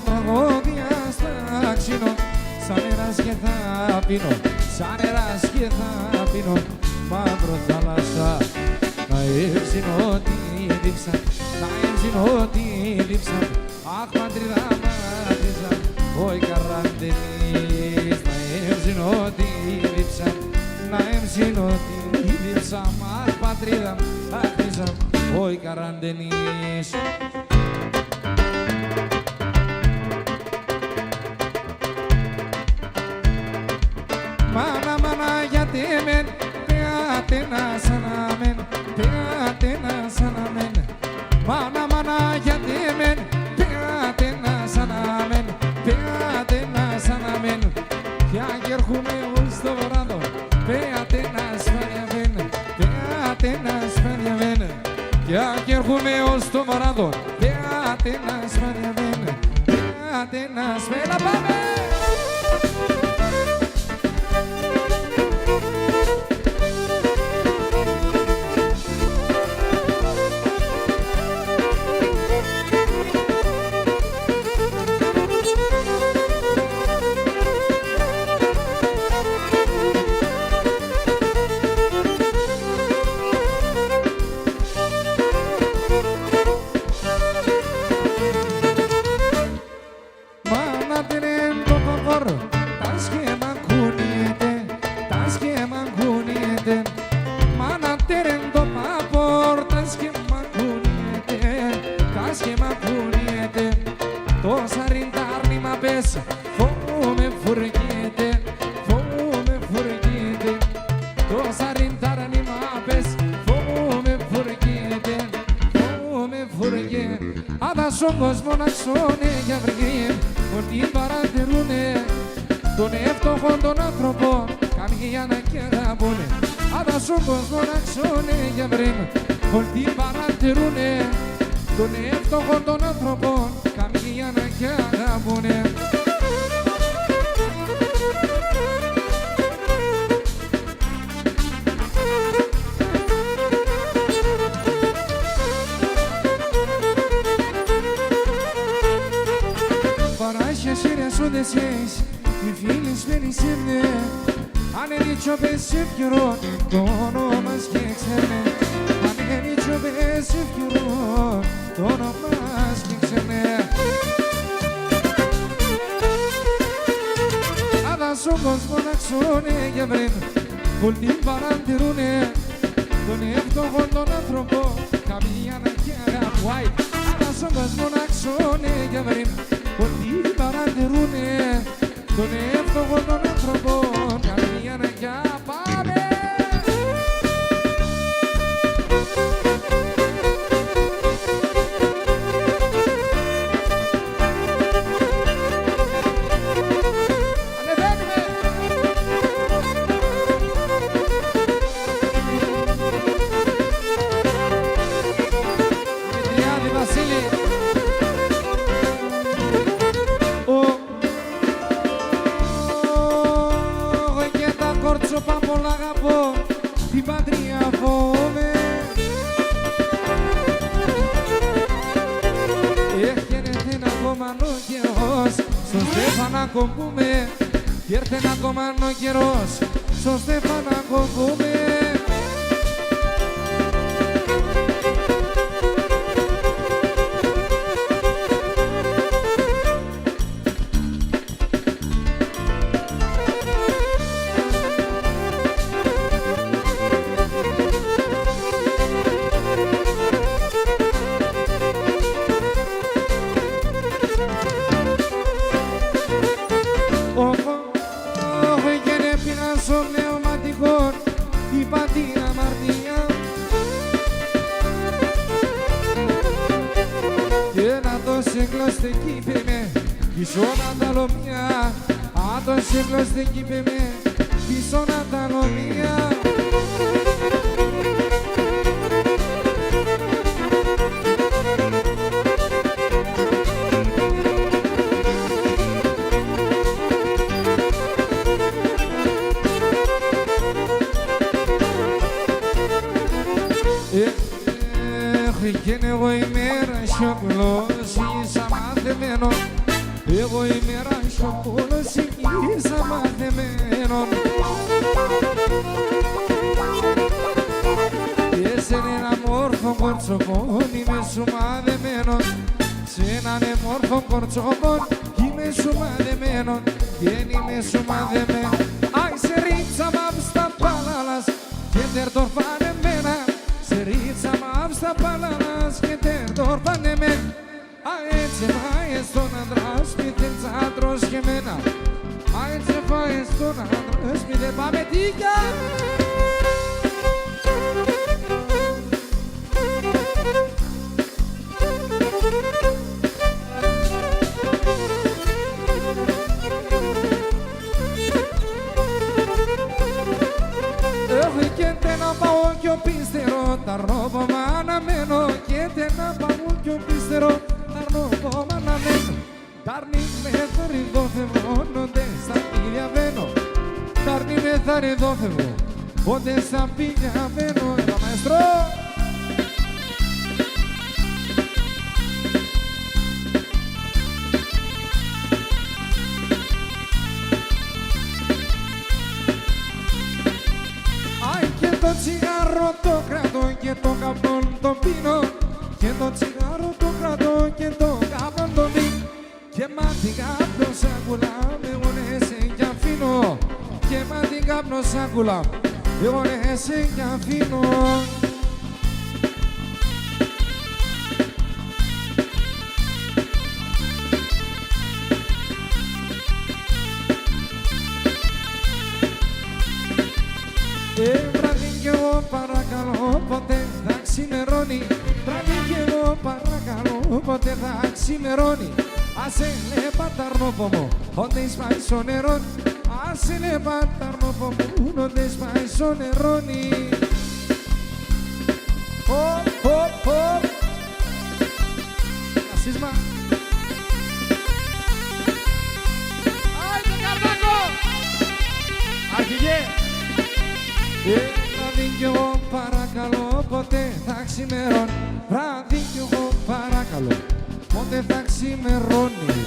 Speaker 1: Τραγώδια στα ξύνω, σαν νεράς και θα πίνω, σαν νεράς και θα πίνω, μαύρο θάλασσα. Να έψινω τη δίψα, να έψινω τη δίψα, αχ πατρίδα μάτριζα, όι καραντενής. Να έψινω τη δίψα, να έψινω τη δίψα, αχ πατρίδα μάτριζα, όι καραντενής. Μάνα, μάνα, γιατί μεν, πέατε να σαναμέν, πέατε να σαναμέν. Μάνα, μάνα, γιατί μεν, πέατε να σαναμέν, πέατε να σαναμέν. Πια και έρχομαι ως το βράδο, πέατε να σφαριαβέν, πέατε να σφαριαβέν. Πια και έρχομαι ως το βράδο, πέατε να σφαριαβέν, πέατε να σφαριαβέν. Πάμε! στον κόσμο να ξώνε για βρυγή, ότι παρατηρούνε τον εύτοχο τον άνθρωπο, καμία να και αγαπούνε. Αλλά στον κόσμο να ξώνε για βρυγή, ότι παρατηρούνε τον εύτοχο τον άνθρωπο, καμία να και αγαπούνε. Σου δεν σες, οι φίλοι σπενισίμνε, αν ένιτσο πες ευκαιρό, το όνομα και ξέρνε. Αν ένιτσο πες ευκαιρό, το όνομα και ξέρνε. Αλλά στον κόσμο να ξώνε για βρεν, πολλοί παρατηρούνε τον εύτοχο τον άνθρωπο, καμία να και αγαπουάει. Αλλά στον κόσμο να ξώνε για βρεν, πολλοί παρατηρούνε τον εύτοχο τον άνθρωπο, καμία να κι πάμε. Ανεβαίνουμε! Δημητριάδη Βασίλη. Κορτσοπά πολλά αγαπώ, την πατρία φοβάμαι. Έρχεται ένα κομμανό καιρός, στο Στέφανακο μπούμε. Έρχεται ένα κομμανό καιρός, στο Στέφανακο μπούμε. Πίσω να τα λομιά, αν το σύγκλος δεν κύπεμε, πίσω να τα λομιά. Έχει εγώ ημέρα σιωπηλός, είσαι μαθεμένος. Εγώ είμαι ρασιοπούλος, είσαι μαθεμένον. Και σε έναν μόρφο κορτσοπόν είμαι σου μαδεμένον. Σε έναν μόρφο κορτσοπόν είμαι σου μαδεμένον. Και είμαι σου μαδεμένον. Άι σε ρίτσα μαύ στα παλάλας και τερτορπάνε μένα. Σε ρίτσα μαύ στα παλάλας και τερτορπάνε μένα. Έτσι φάει στον άντρα σπίτι τσάτρος και μένα. Έτσι φάει στον άντρα σπίτι, πάμε τίγια. Έχω και να πάω κι ο πίστερο, τα ρόβω μ' αναμένω. Και να πάω κι ο πίστερο, Τάρνη με θάρι εδώ φεύγω, νότε στα πήλια βαίνω. Τάρνη με θάρι εδώ φεύγω, νότε στα πήλια βαίνω. Έλα μαέστρο! Άι και το τσιγάρο το κρατώ και το καπνό το πίνω. Και το τσιγάρο το κρατώ και το καπνό το πίνω. Και μα την κάπνο σάκουλα, εγώ ναι σε κι αφήνω. Και μα την κάπνο σάκουλα, εγώ ναι σε κι αφήνω. Βράδυ κι εγώ παρακαλώ, ποτέ θα ξημερώνει. Βράδυ κι εγώ λίγο παρακαλώ, πότε θα ξημερώνει. Άσε λε παταρνόπο μου, όταν σπάει στο νερό. Άσε λε παταρνόπο μου, όταν σπάει στο νερόνι. Hop, hop, hop. Ασίσμα. Άιντε Καρτάκο! Αρχηγέ! Βράδυ κι εγώ παρακαλώ, πότε θα ξημερώνει. Βράδυ κι εγώ παρακαλώ, πότε θα ξημερώνει.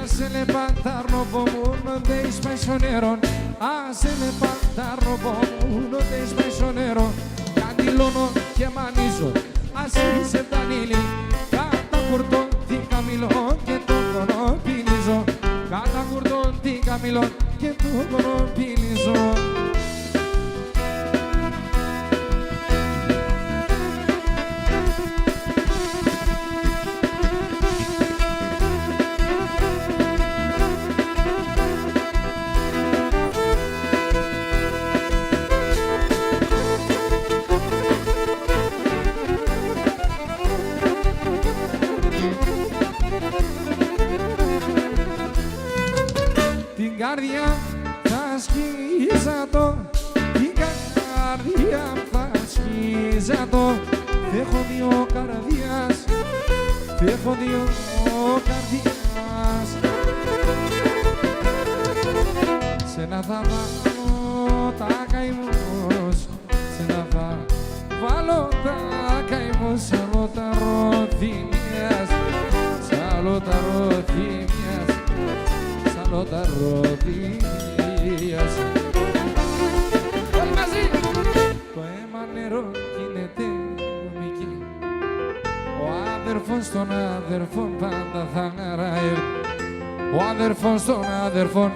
Speaker 1: Άσε λε παταρνόπο μου, δεν σπάει στο νερό. Άσε λε παταρνόπο μου, δεν σπάει στο νερό. Καντιλώνω και μανίζω, ας είσαι δανείλη. Κάτα κουρτών την καμιλώ και τον κονοπινίζω. Κάτα κουρτών την καμιλώ και τον κονοπινίζω. Την καρδιά θα σκίζα το, την καρδιά θα σκίζα το. Έχω δύο καρδιάς, έχω δύο καρδιάς. Σε να θα βάλω τα καημούς, σε να θα βάλω τα καημούς. Σ' τα ροθυμιάς, σ' τα ροθυμιάς, σ' τα ροθυμιάς. Όλοι μαζί! Το αίμα νερό γίνεται νομική. Ο άδερφος των άδερφων πάντα θα χαράει. Ο άδερφος των άδερφων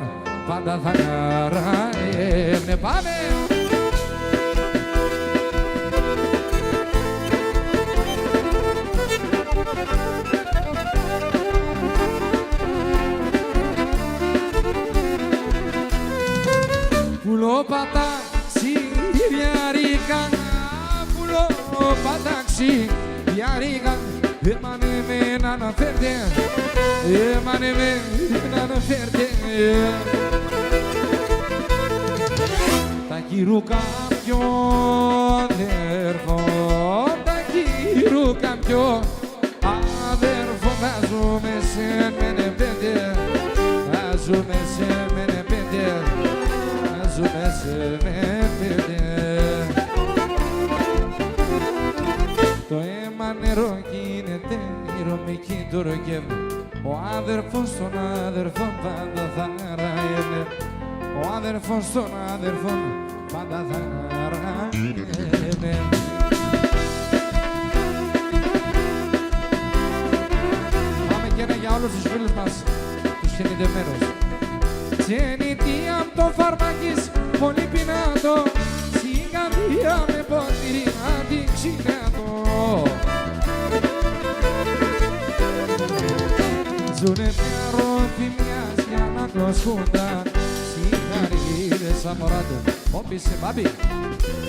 Speaker 1: πάντα θα χαράει. Ναι, πάμε! Πουλόπαταξι, διαρρήκα, πουλόπαταξι, διαρρήκα. Έμανε με να αναφέρτε, έμανε με να αναφέρτε. Τα κυρούκα πιο αδέρφο, τα κυρούκα πιο αδέρφο. Θα ζούμε σε μένε πέντε, θα ζούμε σε μένε πέντε, θα ζούμε σε μένε πέντε. Το αίμα νερό γίνεται ηρωμική του ρογεύει. Ο άδερφος των άδερφων πάντα θα χαράει. Ο άδερφος των άδερφων πάντα θα χαράει. Πάμε και ένα για όλους τους φίλους μας, τους γεννητεμένους. Γεννητή απ' το φαρμακής, πολύ πεινάτο. Στην καρδιά με ποτήρι να την ξυνάτω. Ζουνε μια ροθυμιάς για να κλωσκούνταν. Συγχαρίδες αμορά του, όπι σε μπάμπι.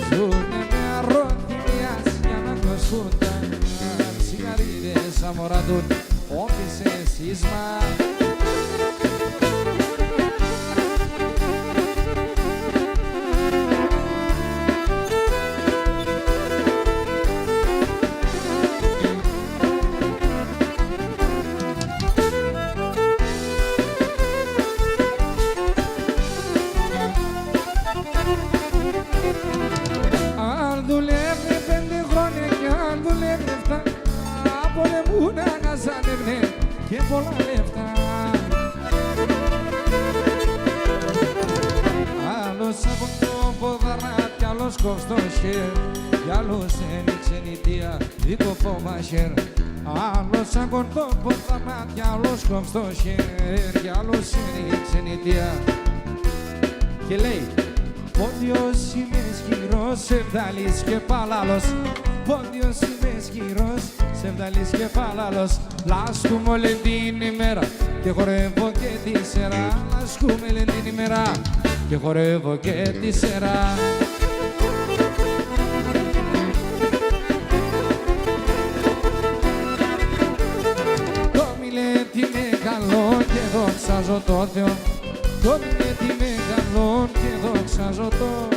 Speaker 1: Ζουνε μια ροθυμιάς για να κλωσκούνταν. Συγχαρίδες αμορά του, όπι σε σείσμα. Και πολλά λεφτά. Άλλος από το ποδαρά κι άλλος κόφτο χέρ, κι άλλος ένιξε νητία δίκοπο μαχέρ. Άλλος από το ποδαρά κι άλλος κόφτο χέρ, κι άλλος ένιξε νητία. Και λέει πόντιος είμαι σκυρός, σεβδάλης και παλάλος. Πόντιος είμαι σκυρός, σεβδάλης και παλάλος. Λάσκουμε όλη την ημέρα και χορεύω και τη σειρά. Λάσκουμε όλη την ημέρα και χορεύω και τη σειρά. καλό και δοξάζω το Θεό. Το γιατί είμαι καλό και δοξάζω το.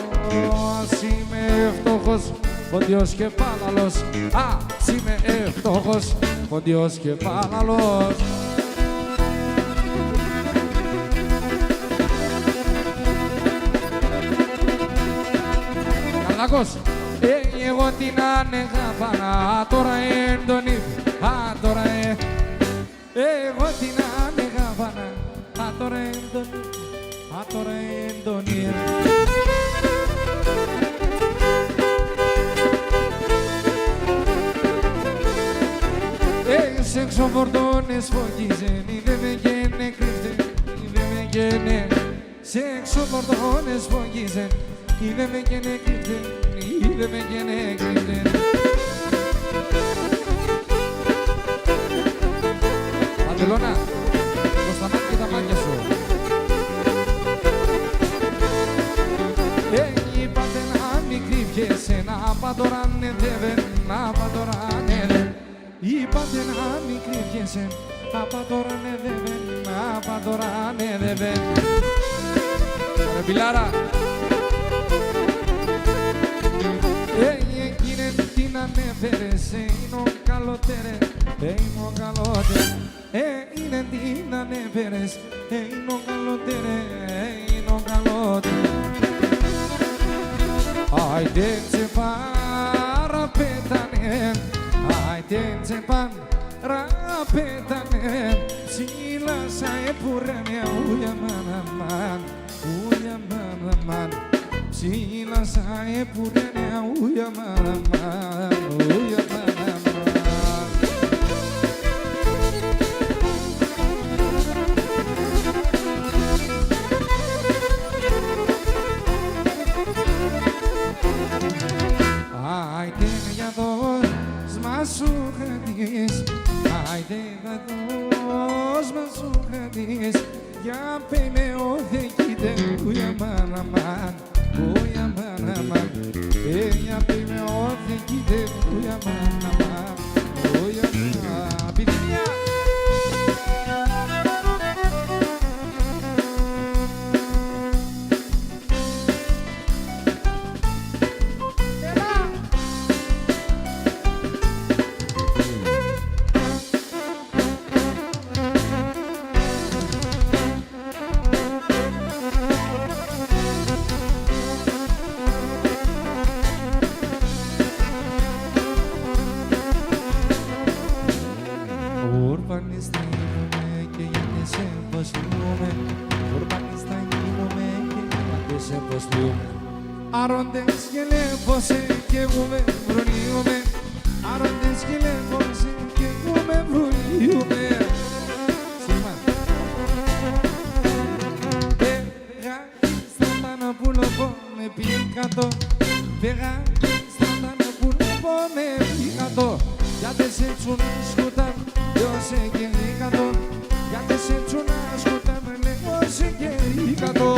Speaker 1: Ας είμαι φτωχός, ποντιός και πάλαλος. Ας είμαι φτωχός, ποντιός και πάλαλος. Καλάκος. Εγώ την άνεγα πάνω, τώρα έντονη. Τώρα εγώ την άνεγα πάνω, τώρα έντονη. Τώρα έντονη. Σε εξωφορτώνες φωτίζεν, είδε με γένε κρύφτε, είδε με γένε. Σε εξωφορτώνες φωτίζεν, είδε με γένε κρύφτε, είδε με γένε κρύφτε. Αντελώνα, προς τα μάτια και τα μάτια σου. Είπατε να μην κρύβιεσαι, να πατωράνε δεύεν, να πατωράνε δεύεν. Είπατε να μην κρύβιεσαι, να πατωράνε δεύεν, να πατωράνε δεύεν. Ρε Πιλάρα. Εκείνη την ανέφερες, είναι ο καλότερε, είναι ο καλότερε. Είναι την ανέφερες, είναι ο καλότερε, είναι ο καλότερε. Άιντε τσε παραπέτανε, άιντε τσε παραπέτανε. Ψήλασα επουρέμια, ούλια μάνα, ούλια μάνα. Ψήλασα επουρέμια, ούλια μάνα, ούλια μάνα. Άιντε για δώσ' σου χατείς, άιντε για δώσ' σου χατείς. Για πέμε όθε κοίτε, ούλια μάνα μάν, ούλια μάνα μάν. Για πέμε όθε κοίτε, ούλια μάνα μάν, ούλια μάνα. Πιδημία! Άροντες και λέπωσε κι εγώ με βρονίομαι. Άροντες και λέπωσε κι εγώ με βρονίομαι. Σύγμα. Πήγα στα να πουλοπώ με πήκατο. Πήγα στα να πουλοπώ με πήκατο. Γιατί σε τσούνα σκούτα, λέω σε κερίκατο. Γιατί σε τσούνα σκούτα, λέω σε κερίκατο.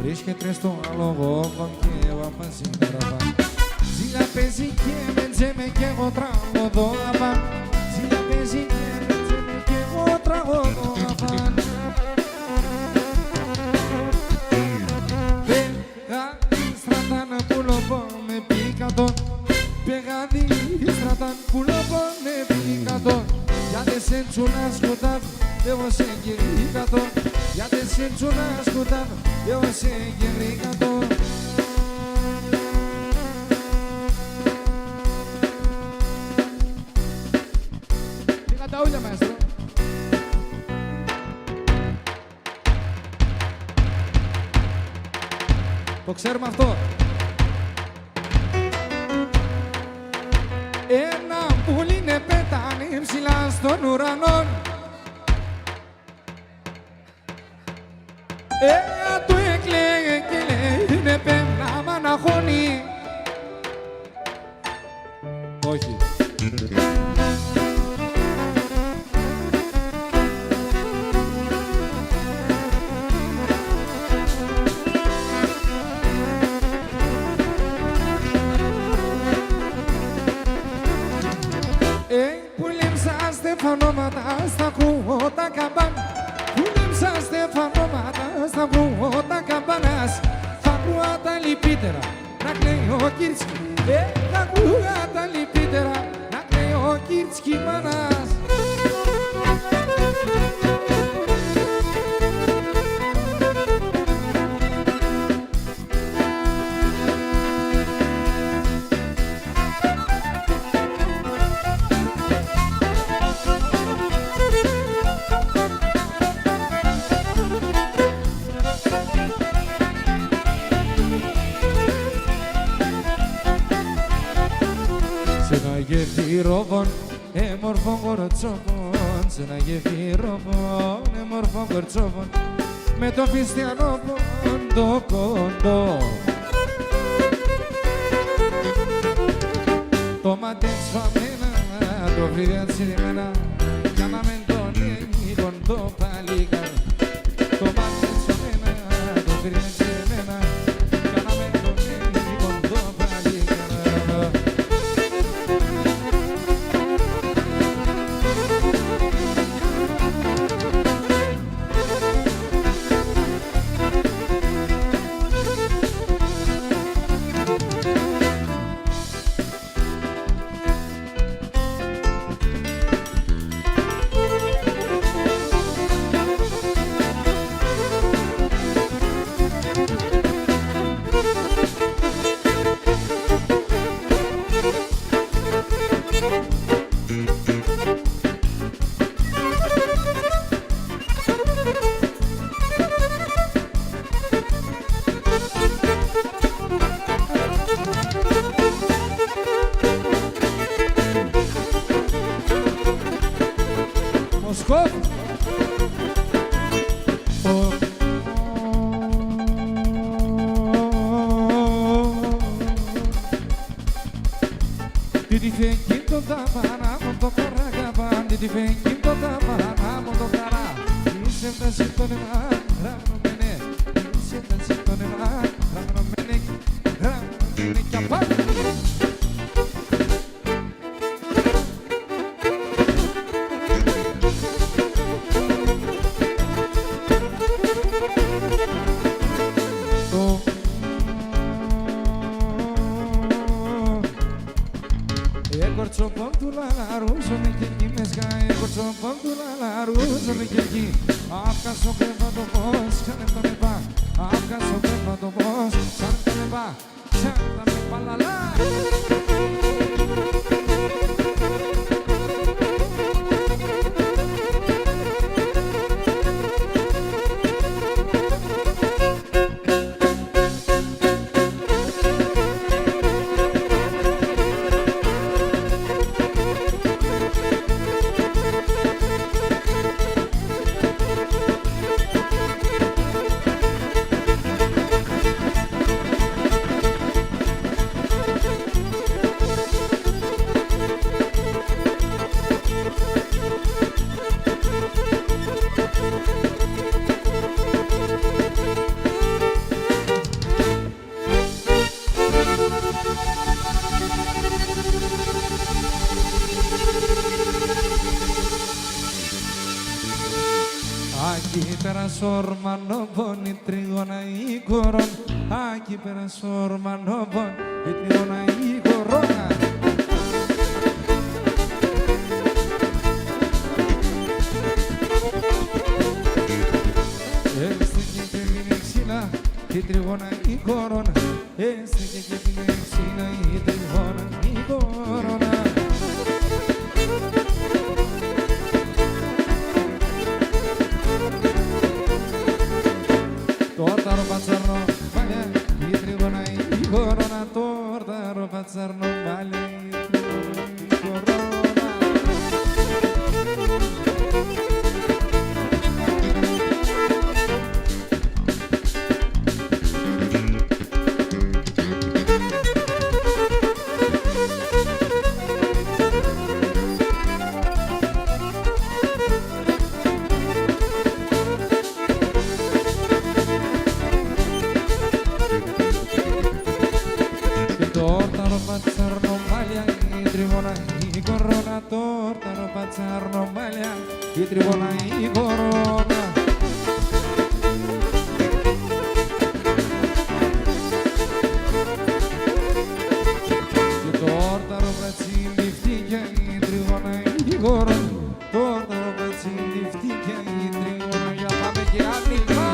Speaker 1: Βρίσκεται στο άλογο και βαπασίναρα. Ζήλια παίζει και με τζέμε κι εγώ τραγωδώ απάν. Ζήλια παίζει και με τζέμε κι εγώ τραγωδώ απάν. Πεγάδι στρατάν πουλοπώ με πήκατο. Πεγάδι στρατάν πουλοπώ με πήκατο. Γιατί σε τσούνα σκοτάδ, εγώ σε κυρίκατο. Γιατί σε τσούνα σκοτάδ, εγώ σε κυρίκατο. Πήγα τα ούλια, μαέστρο. Το ξέρουμε αυτό. Ένα πουλί είναι πετάνει ψηλά στον ουρανό. του έκλαιγε και λέει είναι πέμνα μαναχώνει. Όχι. Στεφανώματα στα ακούω τα καμπάν. Πούλεψα στεφανώματα στα ακούω τα καμπάνας. Θα ακούω τα λυπύτερα να κλαίει ο Κίρτσκι. Θα ακούω τα λυπύτερα να κλαίει ο Κίρτσκι μάνας. Γεφυρόβον, έμορφο κορτσόβον, σε ένα γεφυρόβον, έμορφο κορτσόβον, με το χριστιανό πόντο κοντό. Το μάτι σφαμμένα, το φρύδια τσιριμένα, για να μεν τον λίγον το παλίκαρ. Το μάτι σφαμμένα, το φρύδια τσιριμένα, για να μεν τον λίγον το παλίκαρ. Ορμανόβον η τρίγωνα η κορών, άκι πέρας ορμανόβον η τρίγωνα η κορώνα. Έστεκε και την εξήνα η τρίγωνα η κορώνα, έστεκε και την εξήνα η τρίγωνα η κορώνα. Torta ropazzarno vale i tribuna i corona torta ropazzarno vale i corona. τσαρνομάλια, η τριβόλα η κορώνα. Και το όρταρο πρατσιλιφτήκια, η τριβόλα η κορώνα. Το όρταρο πρατσιλιφτήκια, η τριβόλα. Για πάμε και άνοιγμα.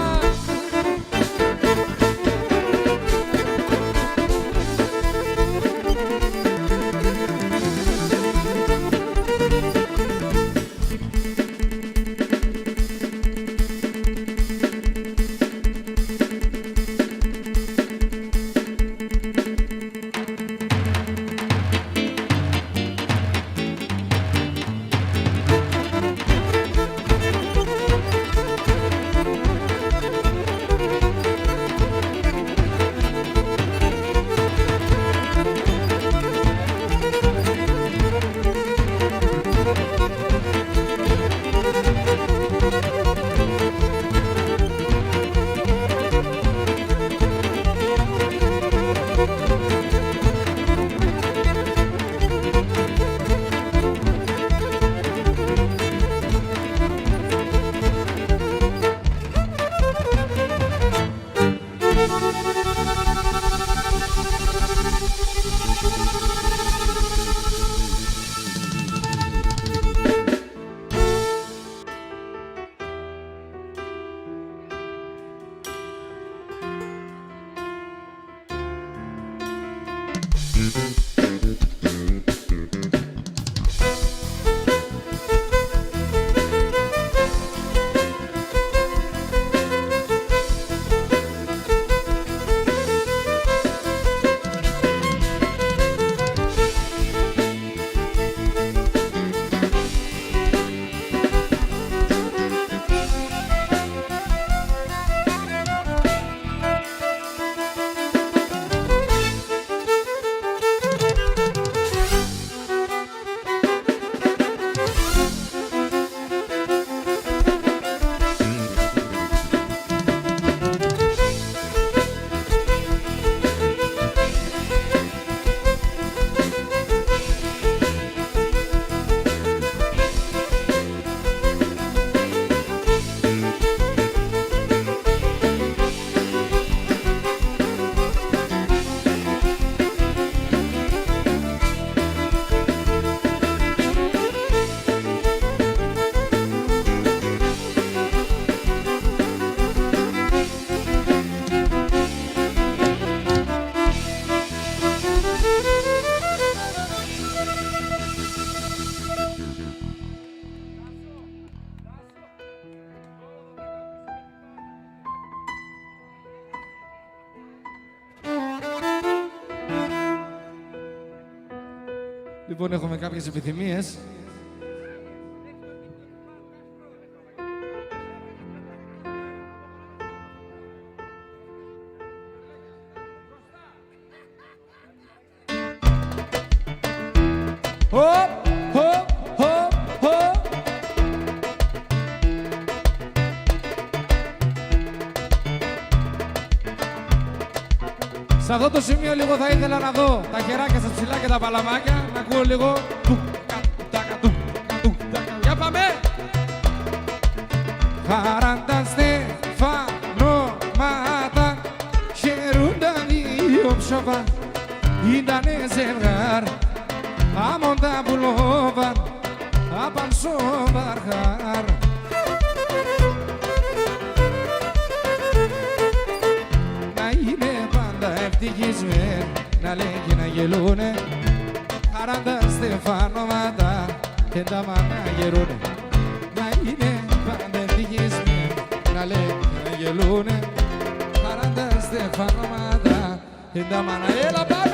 Speaker 1: Λοιπόν, έχουμε κάποιες επιθυμίες. Σε αυτό το σημείο λίγο θα ήθελα να δω τα χεράκια σας ψηλά και τα παλαμάκια, να ακούω λίγο. Για πάμε! 40 στεφανώματα χαιρούνταν δύο ψόβα, ήτανε ζευγάρ, άμον τα πουλόβαν, απαν σοβαρχάρ. Ευτυχισμένοι να λέει και να γελούνε, 40 στεφανώματα και τα μάνα γερούνε. Να είναι πάντα ευτυχισμένοι να λέει και να γελούνε, 40 στεφανώματα και τα μάνα. Έλα πάμε!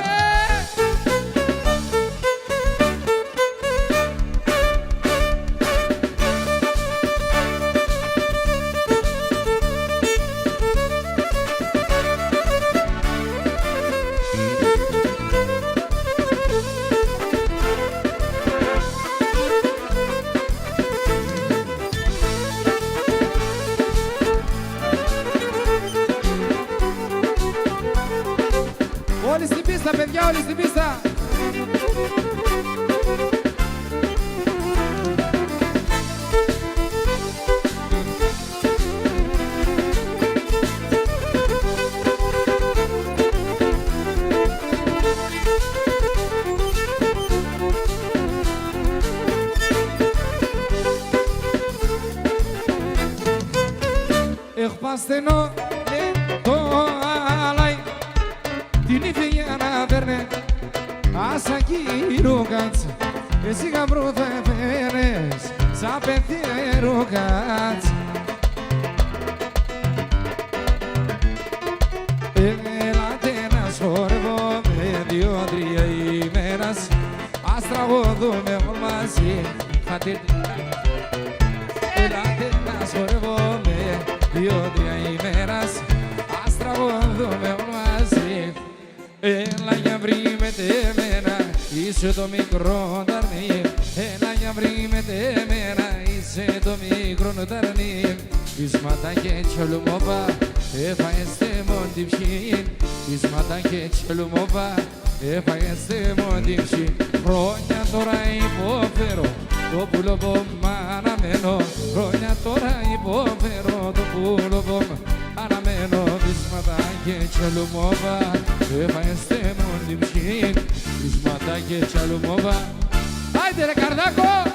Speaker 1: Όλοι στην πίστα, παιδιά, όλοι στην πίστα. στενό το αλάι την ύφη να παίρνε άσα κυρούκατς εσύ γαμπρού θα φέρνες σαν πεθερούκατς Έλατε να σχορεύω με 2-3 ημέρας ας τραγωδούμε όλοι μαζί Έλατε να σχορεύω με 2-3 ημέρας ας τραγωδούμε όλοι μαζί Έλα για βρει με τεμένα είσαι το μικρό ταρνί Έλα για βρει με τεμένα είσαι το μικρό ταρνί Ίσματα και τσολουμόπα έφαγεστε μόντι ψήν Ίσματα και τσολουμόπα έφαγεστε μόντι ψήν Χρόνια τώρα υποφέρω το πουλοπό μ' αναμένω Χρόνια τώρα υποφέρω το πουλοπό μ' αναμένω Ίσματα και τσολουμόπα έφαγεστε μόντι ψήν Ίσματα και τσολουμόπα Άιντε ρε καρδάκο!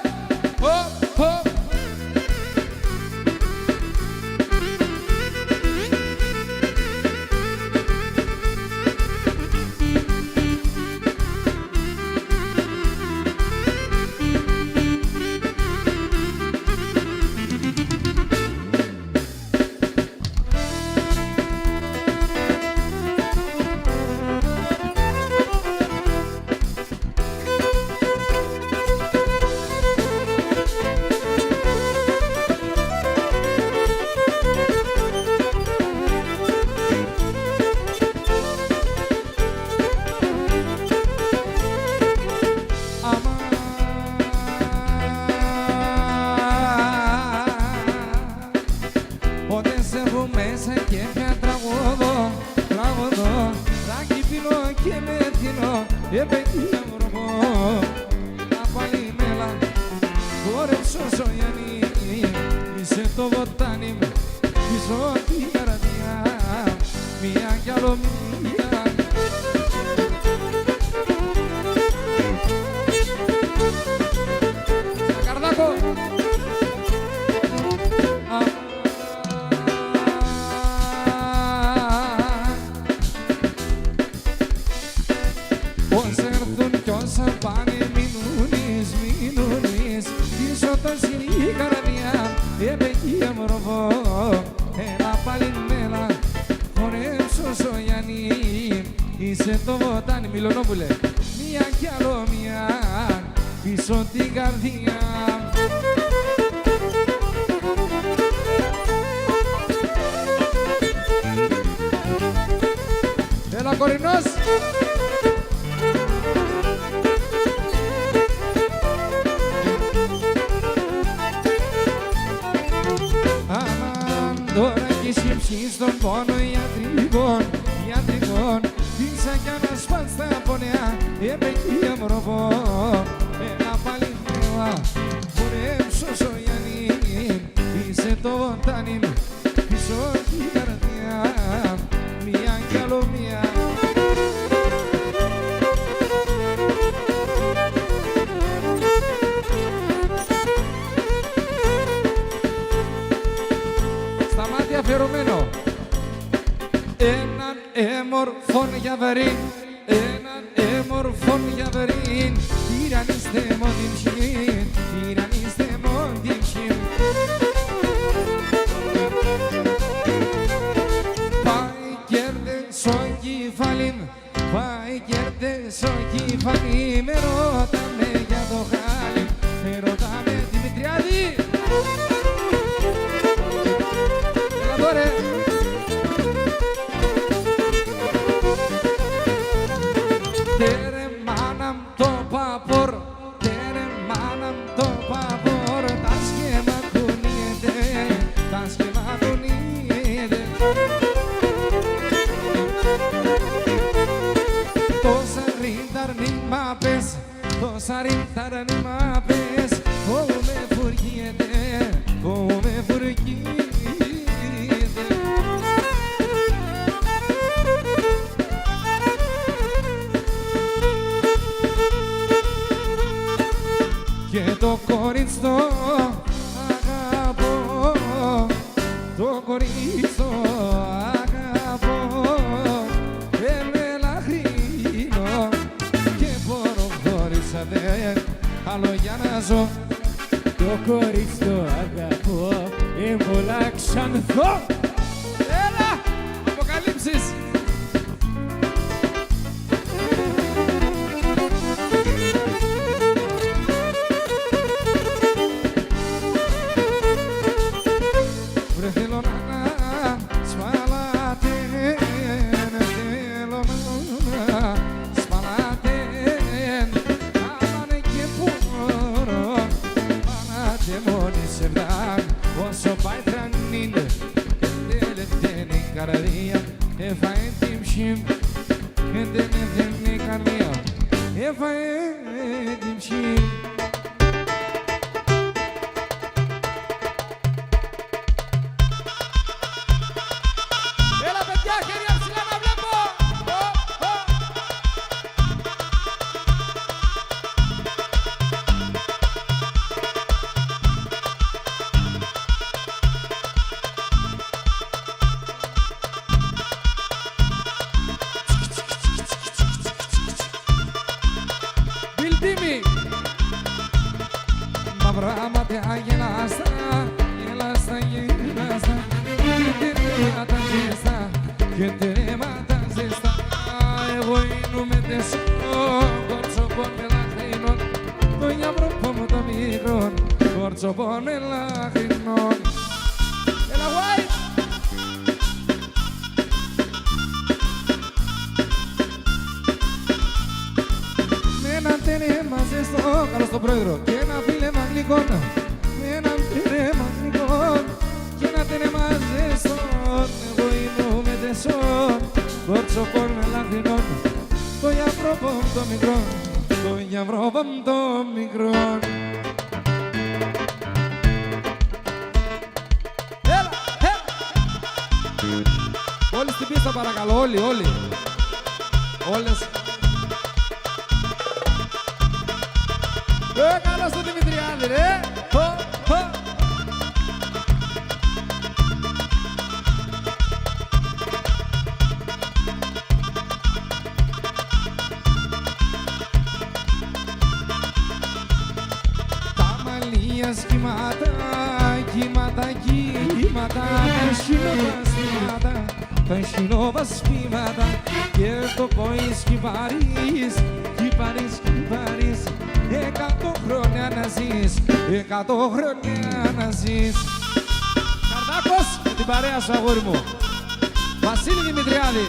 Speaker 1: Είσαι το βοτάνι, Μιλονόπουλε, μία κι άλλο μία πίσω την καρδιά. Έλα κορινός! Αμάν τώρα κι σκύψεις τον πόνο ιατρικών, ιατρικών Τίσα κι ανασφάλ στα πονέα, επαικία μορφώ Έλα πάλι νέα, χορέψω Σογιάννη Είσαι το βοτάνι, πίσω την καρδιά Μία κι άλλο μία Στα μάτια αφιερωμένο Έναν έμορφον γιαβερίν, έναν έμορφον γιαβερίν Τυραννίστε μόντιν ψήν, τυραννίστε μόντιν ψήν Πάει κέρδες ο κεφαλήν, πάει κέρδες ο κεφαλήν Με ρωτάμε για το χάλι, με ρωτάμε Δημητριάδη Έλα τώρα Tere manam to papor, tere manam to papor, tas schema kunide. To sarintar ni mapes, come furgiete, come furgiete. Και το κορίτσι το αγαπώ, το κορίτσι το αλλάζω.
Speaker 2: Το κορίτσι το αγαπώ, έμβολα ξανθώ.
Speaker 1: Έλα, αποκαλύψεις. Βρε θέλω να σπαλάτεν, θέλω να σπαλάτεν. Άμανε και πόρο, μάνατε μόνοι σε βράδυ, όσο πάει τρανίν. Τελευταία καρδία, έφαε την ψήμ. Τελευταία καρδία, έφαε την ψήμ. Έλα παιδιά, χέρια ψηλά να βλέπω! Βιλτίμι! Μαυρά μάτια γελάστα, γελάστα, γελάστα. Κεντρέματα ζεστά, κεντρέματα ζεστά. Εγώ είνουμε τεσσό, κορτσοπών με λαχρινών. Το γιαυρόπο μου το μικρόν, κορτσοπών με λαχρινών. Έλα γουάι! Με έναν τέρεμα ζεστό, καλώς τον πρόεδρο, και ένα φίλεμα γλυκόν. Με έναν τέρεμα γλυκόν, και ένα τέρεμα ζεστόν. Εγώ είνουμε τεσσόν, κορτσοπών με λαχρινών. Το γιαυρόπο μου το μικρόν, το γιαυρόπο μου το μικρόν. Έλα, έλα! Όλοι στην πίστα παρακαλώ, όλοι. Όλες. Καλώς τον Δημητριάδη ρε! Τα μαλλία σχήματα, κύματα, τα χινοβασπήματα και το πόη σκυβάρεις, κυπάρεις. 100 χρόνια να ζεις, 100 χρόνια να ζεις. Καρδάκος με την παρέα σου αγόρι μου, Βασίλη Δημητριάδη.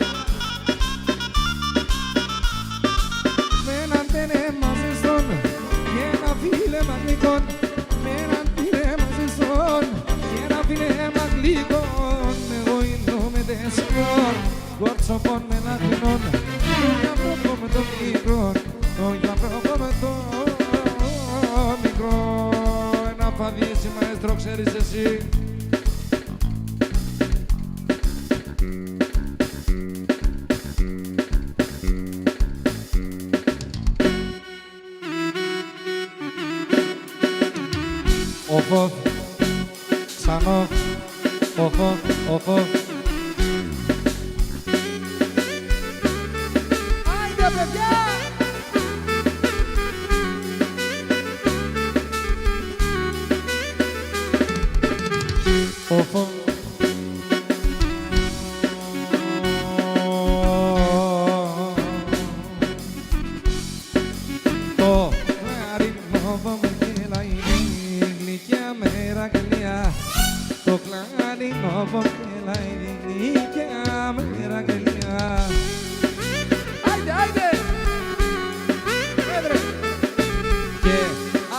Speaker 1: Με έναν τέρεμα ζεστόν και ένα φίλεμα γλυκόν. Με έναν τέρεμα ζεστόν και ένα φίλεμα γλυκόν. Εγώ είνομαι τεσσόν, κορτσοπών με λαχρινών. Το γιαυρόπο με το μικρόν, το γιαυρόπο με το μικρό. Ένα φαδίσι μαέστρο ξέρεις εσύ. Οφ, ξανό, οφ. Άιντε παιδιά! Οφ. Το κλαρινό μου γελάει γλυκιά μεραγγελιά. Το κλαρινό μου γελάει γλυκιά μεραγγελιά. Άιντε! Έδρε! Και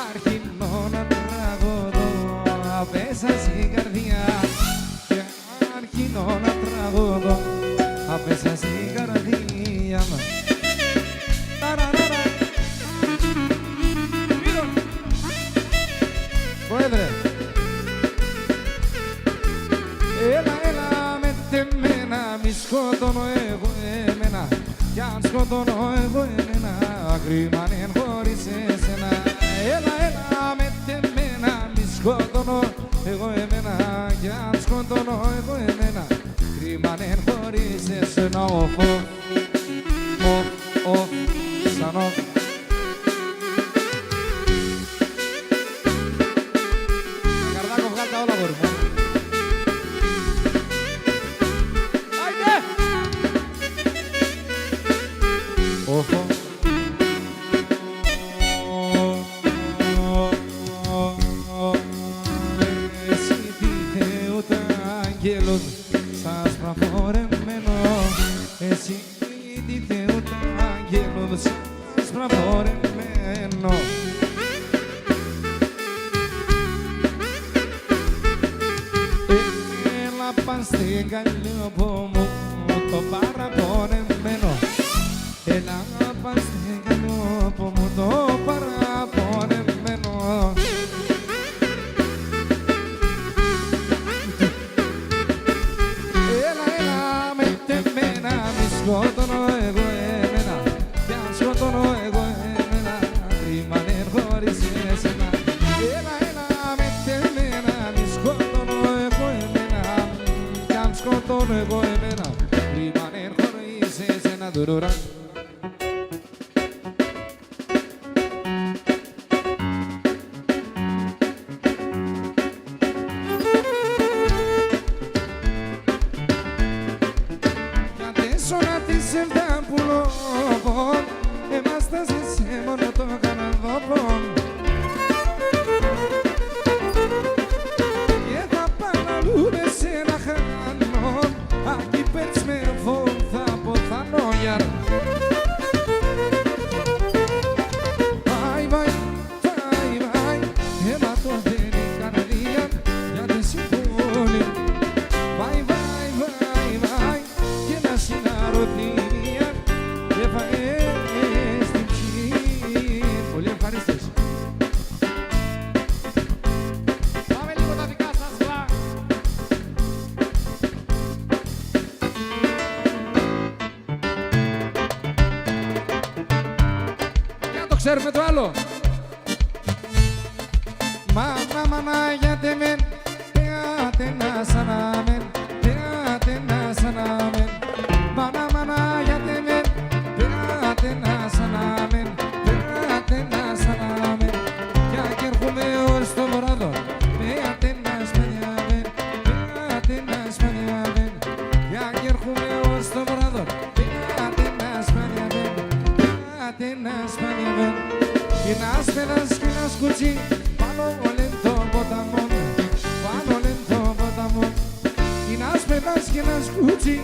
Speaker 1: αρχινώ να τραγωδώ απέσα στην καρδιά. Και αρχινώ να τραγωδώ απέσα στην καρδιά μου. Πρόεδρε, έλα με τεμένα, μη σκοτώνω εγώ εμένα. Κι αν σκοτώνω εγώ εμένα, κρίμα είναι χωρίς εσένα. Έλα με τεμένα, μη σκοτώνω εγώ εμένα. Κι αν σκοτώνω εγώ εμένα, κρίμα είναι χωρίς εσένα. Οφ, σαν οφ. σκοτώνω εγώ εμένα, κι αν σκοτώνω εγώ εμένα, κρυμάνε χωρίς εσένα. Έλα, έλα με εμένα, μη σκοτώνω εγώ εμένα, κι αν σκοτώνω εγώ εμένα, κρυμάνε χωρίς εσένα. Δουρουρά. Ξέρουμε το άλλο. Μάνα, μάνα, γιατί μεν, πέατε να σανάμεν, πέατε να σανάμεν. Μάνα, μάνα, γιατί μεν, πέατε να σανάμεν, πέατε να σανάμεν. Κι έρχομαι ως το βράδο, πέατε να σπανιάμεν, πέατε να σπανιάμεν. Κι έρχομαι ως το βράδο, πέατε να σπανιάμεν, πέατε να σπανιάμεν. Κινάς πέρας, κινάς κουτσί, πάνω λέντο ποταμόν, πάνω λέντο ποταμόν. Κινάς πέρας, κινάς κουτσί,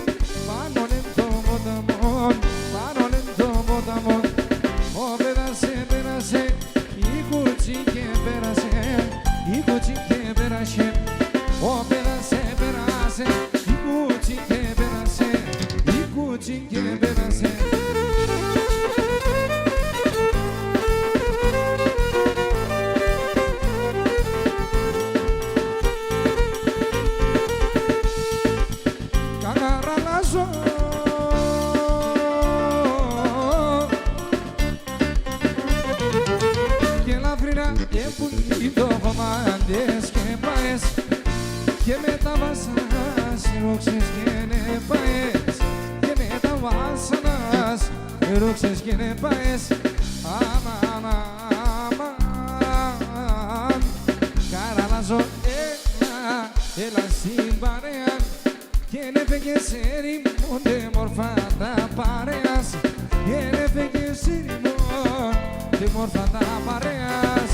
Speaker 1: πάνω λέντο ποταμόν, πάνω λέντο ποταμόν. Ο πέρασε, πέρασε, η κουτσί και πέρασε, η κουτσί και πέρασε. Ο πέρασε, πέρασε, η κουτσί και πέρασε, η κουτσί και πέρασε. Και με τα βάσανας ρόξες και νεπαές, και με τα βάσανας ρόξες και νεπαές. Αμάν, αμάν, καραλάζω, έλα, έλα στην παρέα, και νεφεγες ερημόνται μόρφα τα παρέας, και νεφεγες ερημόνται μόρφα τα παρέας.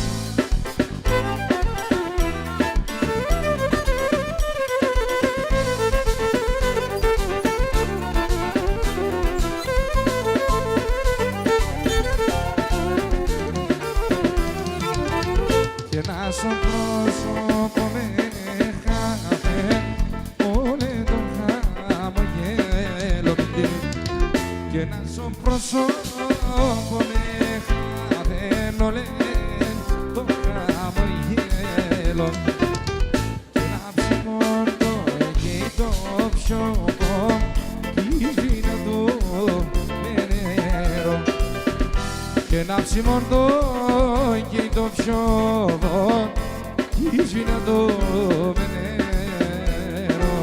Speaker 1: Στο πρόσωπο με χάφε, όλε το χαμογέλο με. Και να στο πρόσωπο με χάφε, όλε το χαμογέλο. Και να ψημώνω εκεί το πιόπο, κύβηνα το με νερό. Και να ψημώνω εκεί το πιόπο, κύβηνα το με νερό.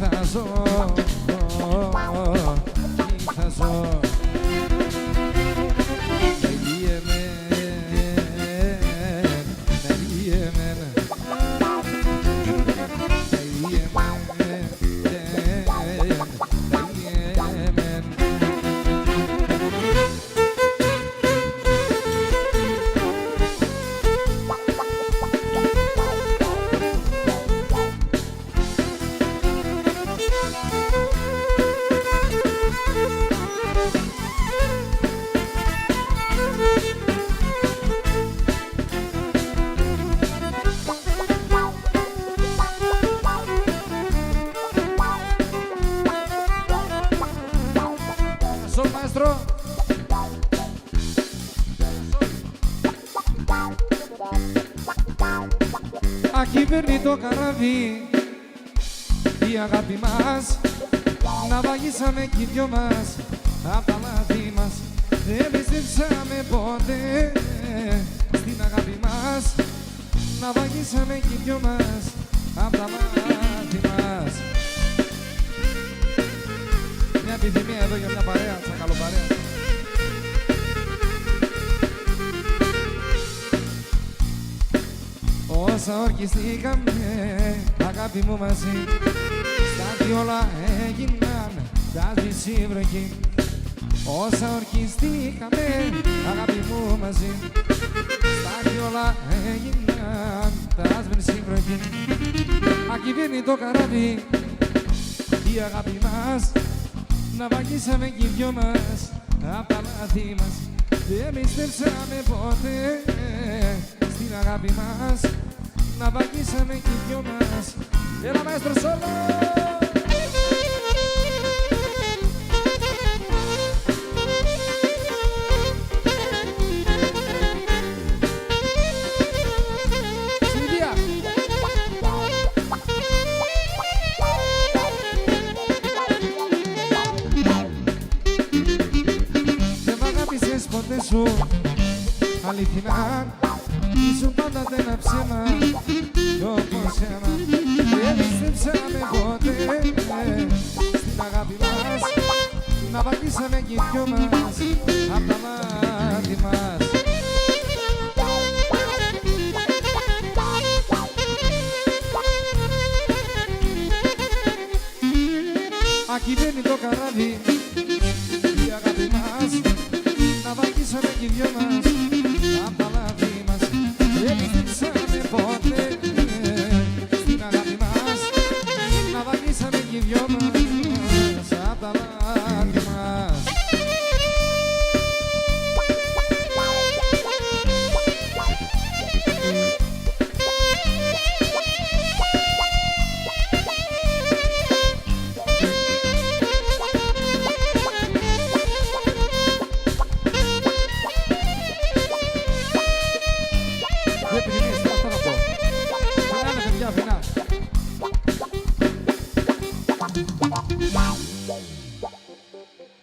Speaker 1: θα ζω, τι θα ζω. Maestro. Ακυβερνεί το καράβι η αγάπη μας, να βαγίσαμε κι οι δυο μας απ' τα λάθη μας. Δεν πιστέψαμε ποτέ στην αγάπη μας, να βαγίσαμε κι οι δυο μας απ' τα λάθη μας. Μια επιθυμία εδώ για μια παρέα, τσακαλοπαρέα. Όσα ορκιστήκαμε, αγάπη μου μαζί, στα δυο όλα έγιναν τα σβησή βροχή. Όσα ορκιστήκαμε, αγάπη μου μαζί, στα δυο όλα έγιναν τα σβησή βροχή. Ακυβέρνει το καράβι η αγάπη μας, να βαγίσαμε κι οι δυο μας απ' τα λάθη μας. Δεν πιστέψαμε ποτέ στην αγάπη μας, να βαγίσαμε κι οι δυο μας. Έλα μαέστρο σόλο! Ποτέ σου αληθινά, ήσουν πάντα ένα ψέμα κι όπως αίμα. Δεν πιστέψαμε ποτέ στην αγάπη μας, να βαγίσαμε κι οι δυο μας απ' τα μάτια μας. Ακυβέρνει το καράβι η αγάπη μας, να βαγίσαμε κι οι δυο μας απ' τα λάθη μας. Δεν πιστέψαμε ποτέ στην αγάπη μας, να βαγίσαμε κι οι δυο μας απ' τα λάθη μας.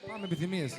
Speaker 1: Πάμε επιθυμίες.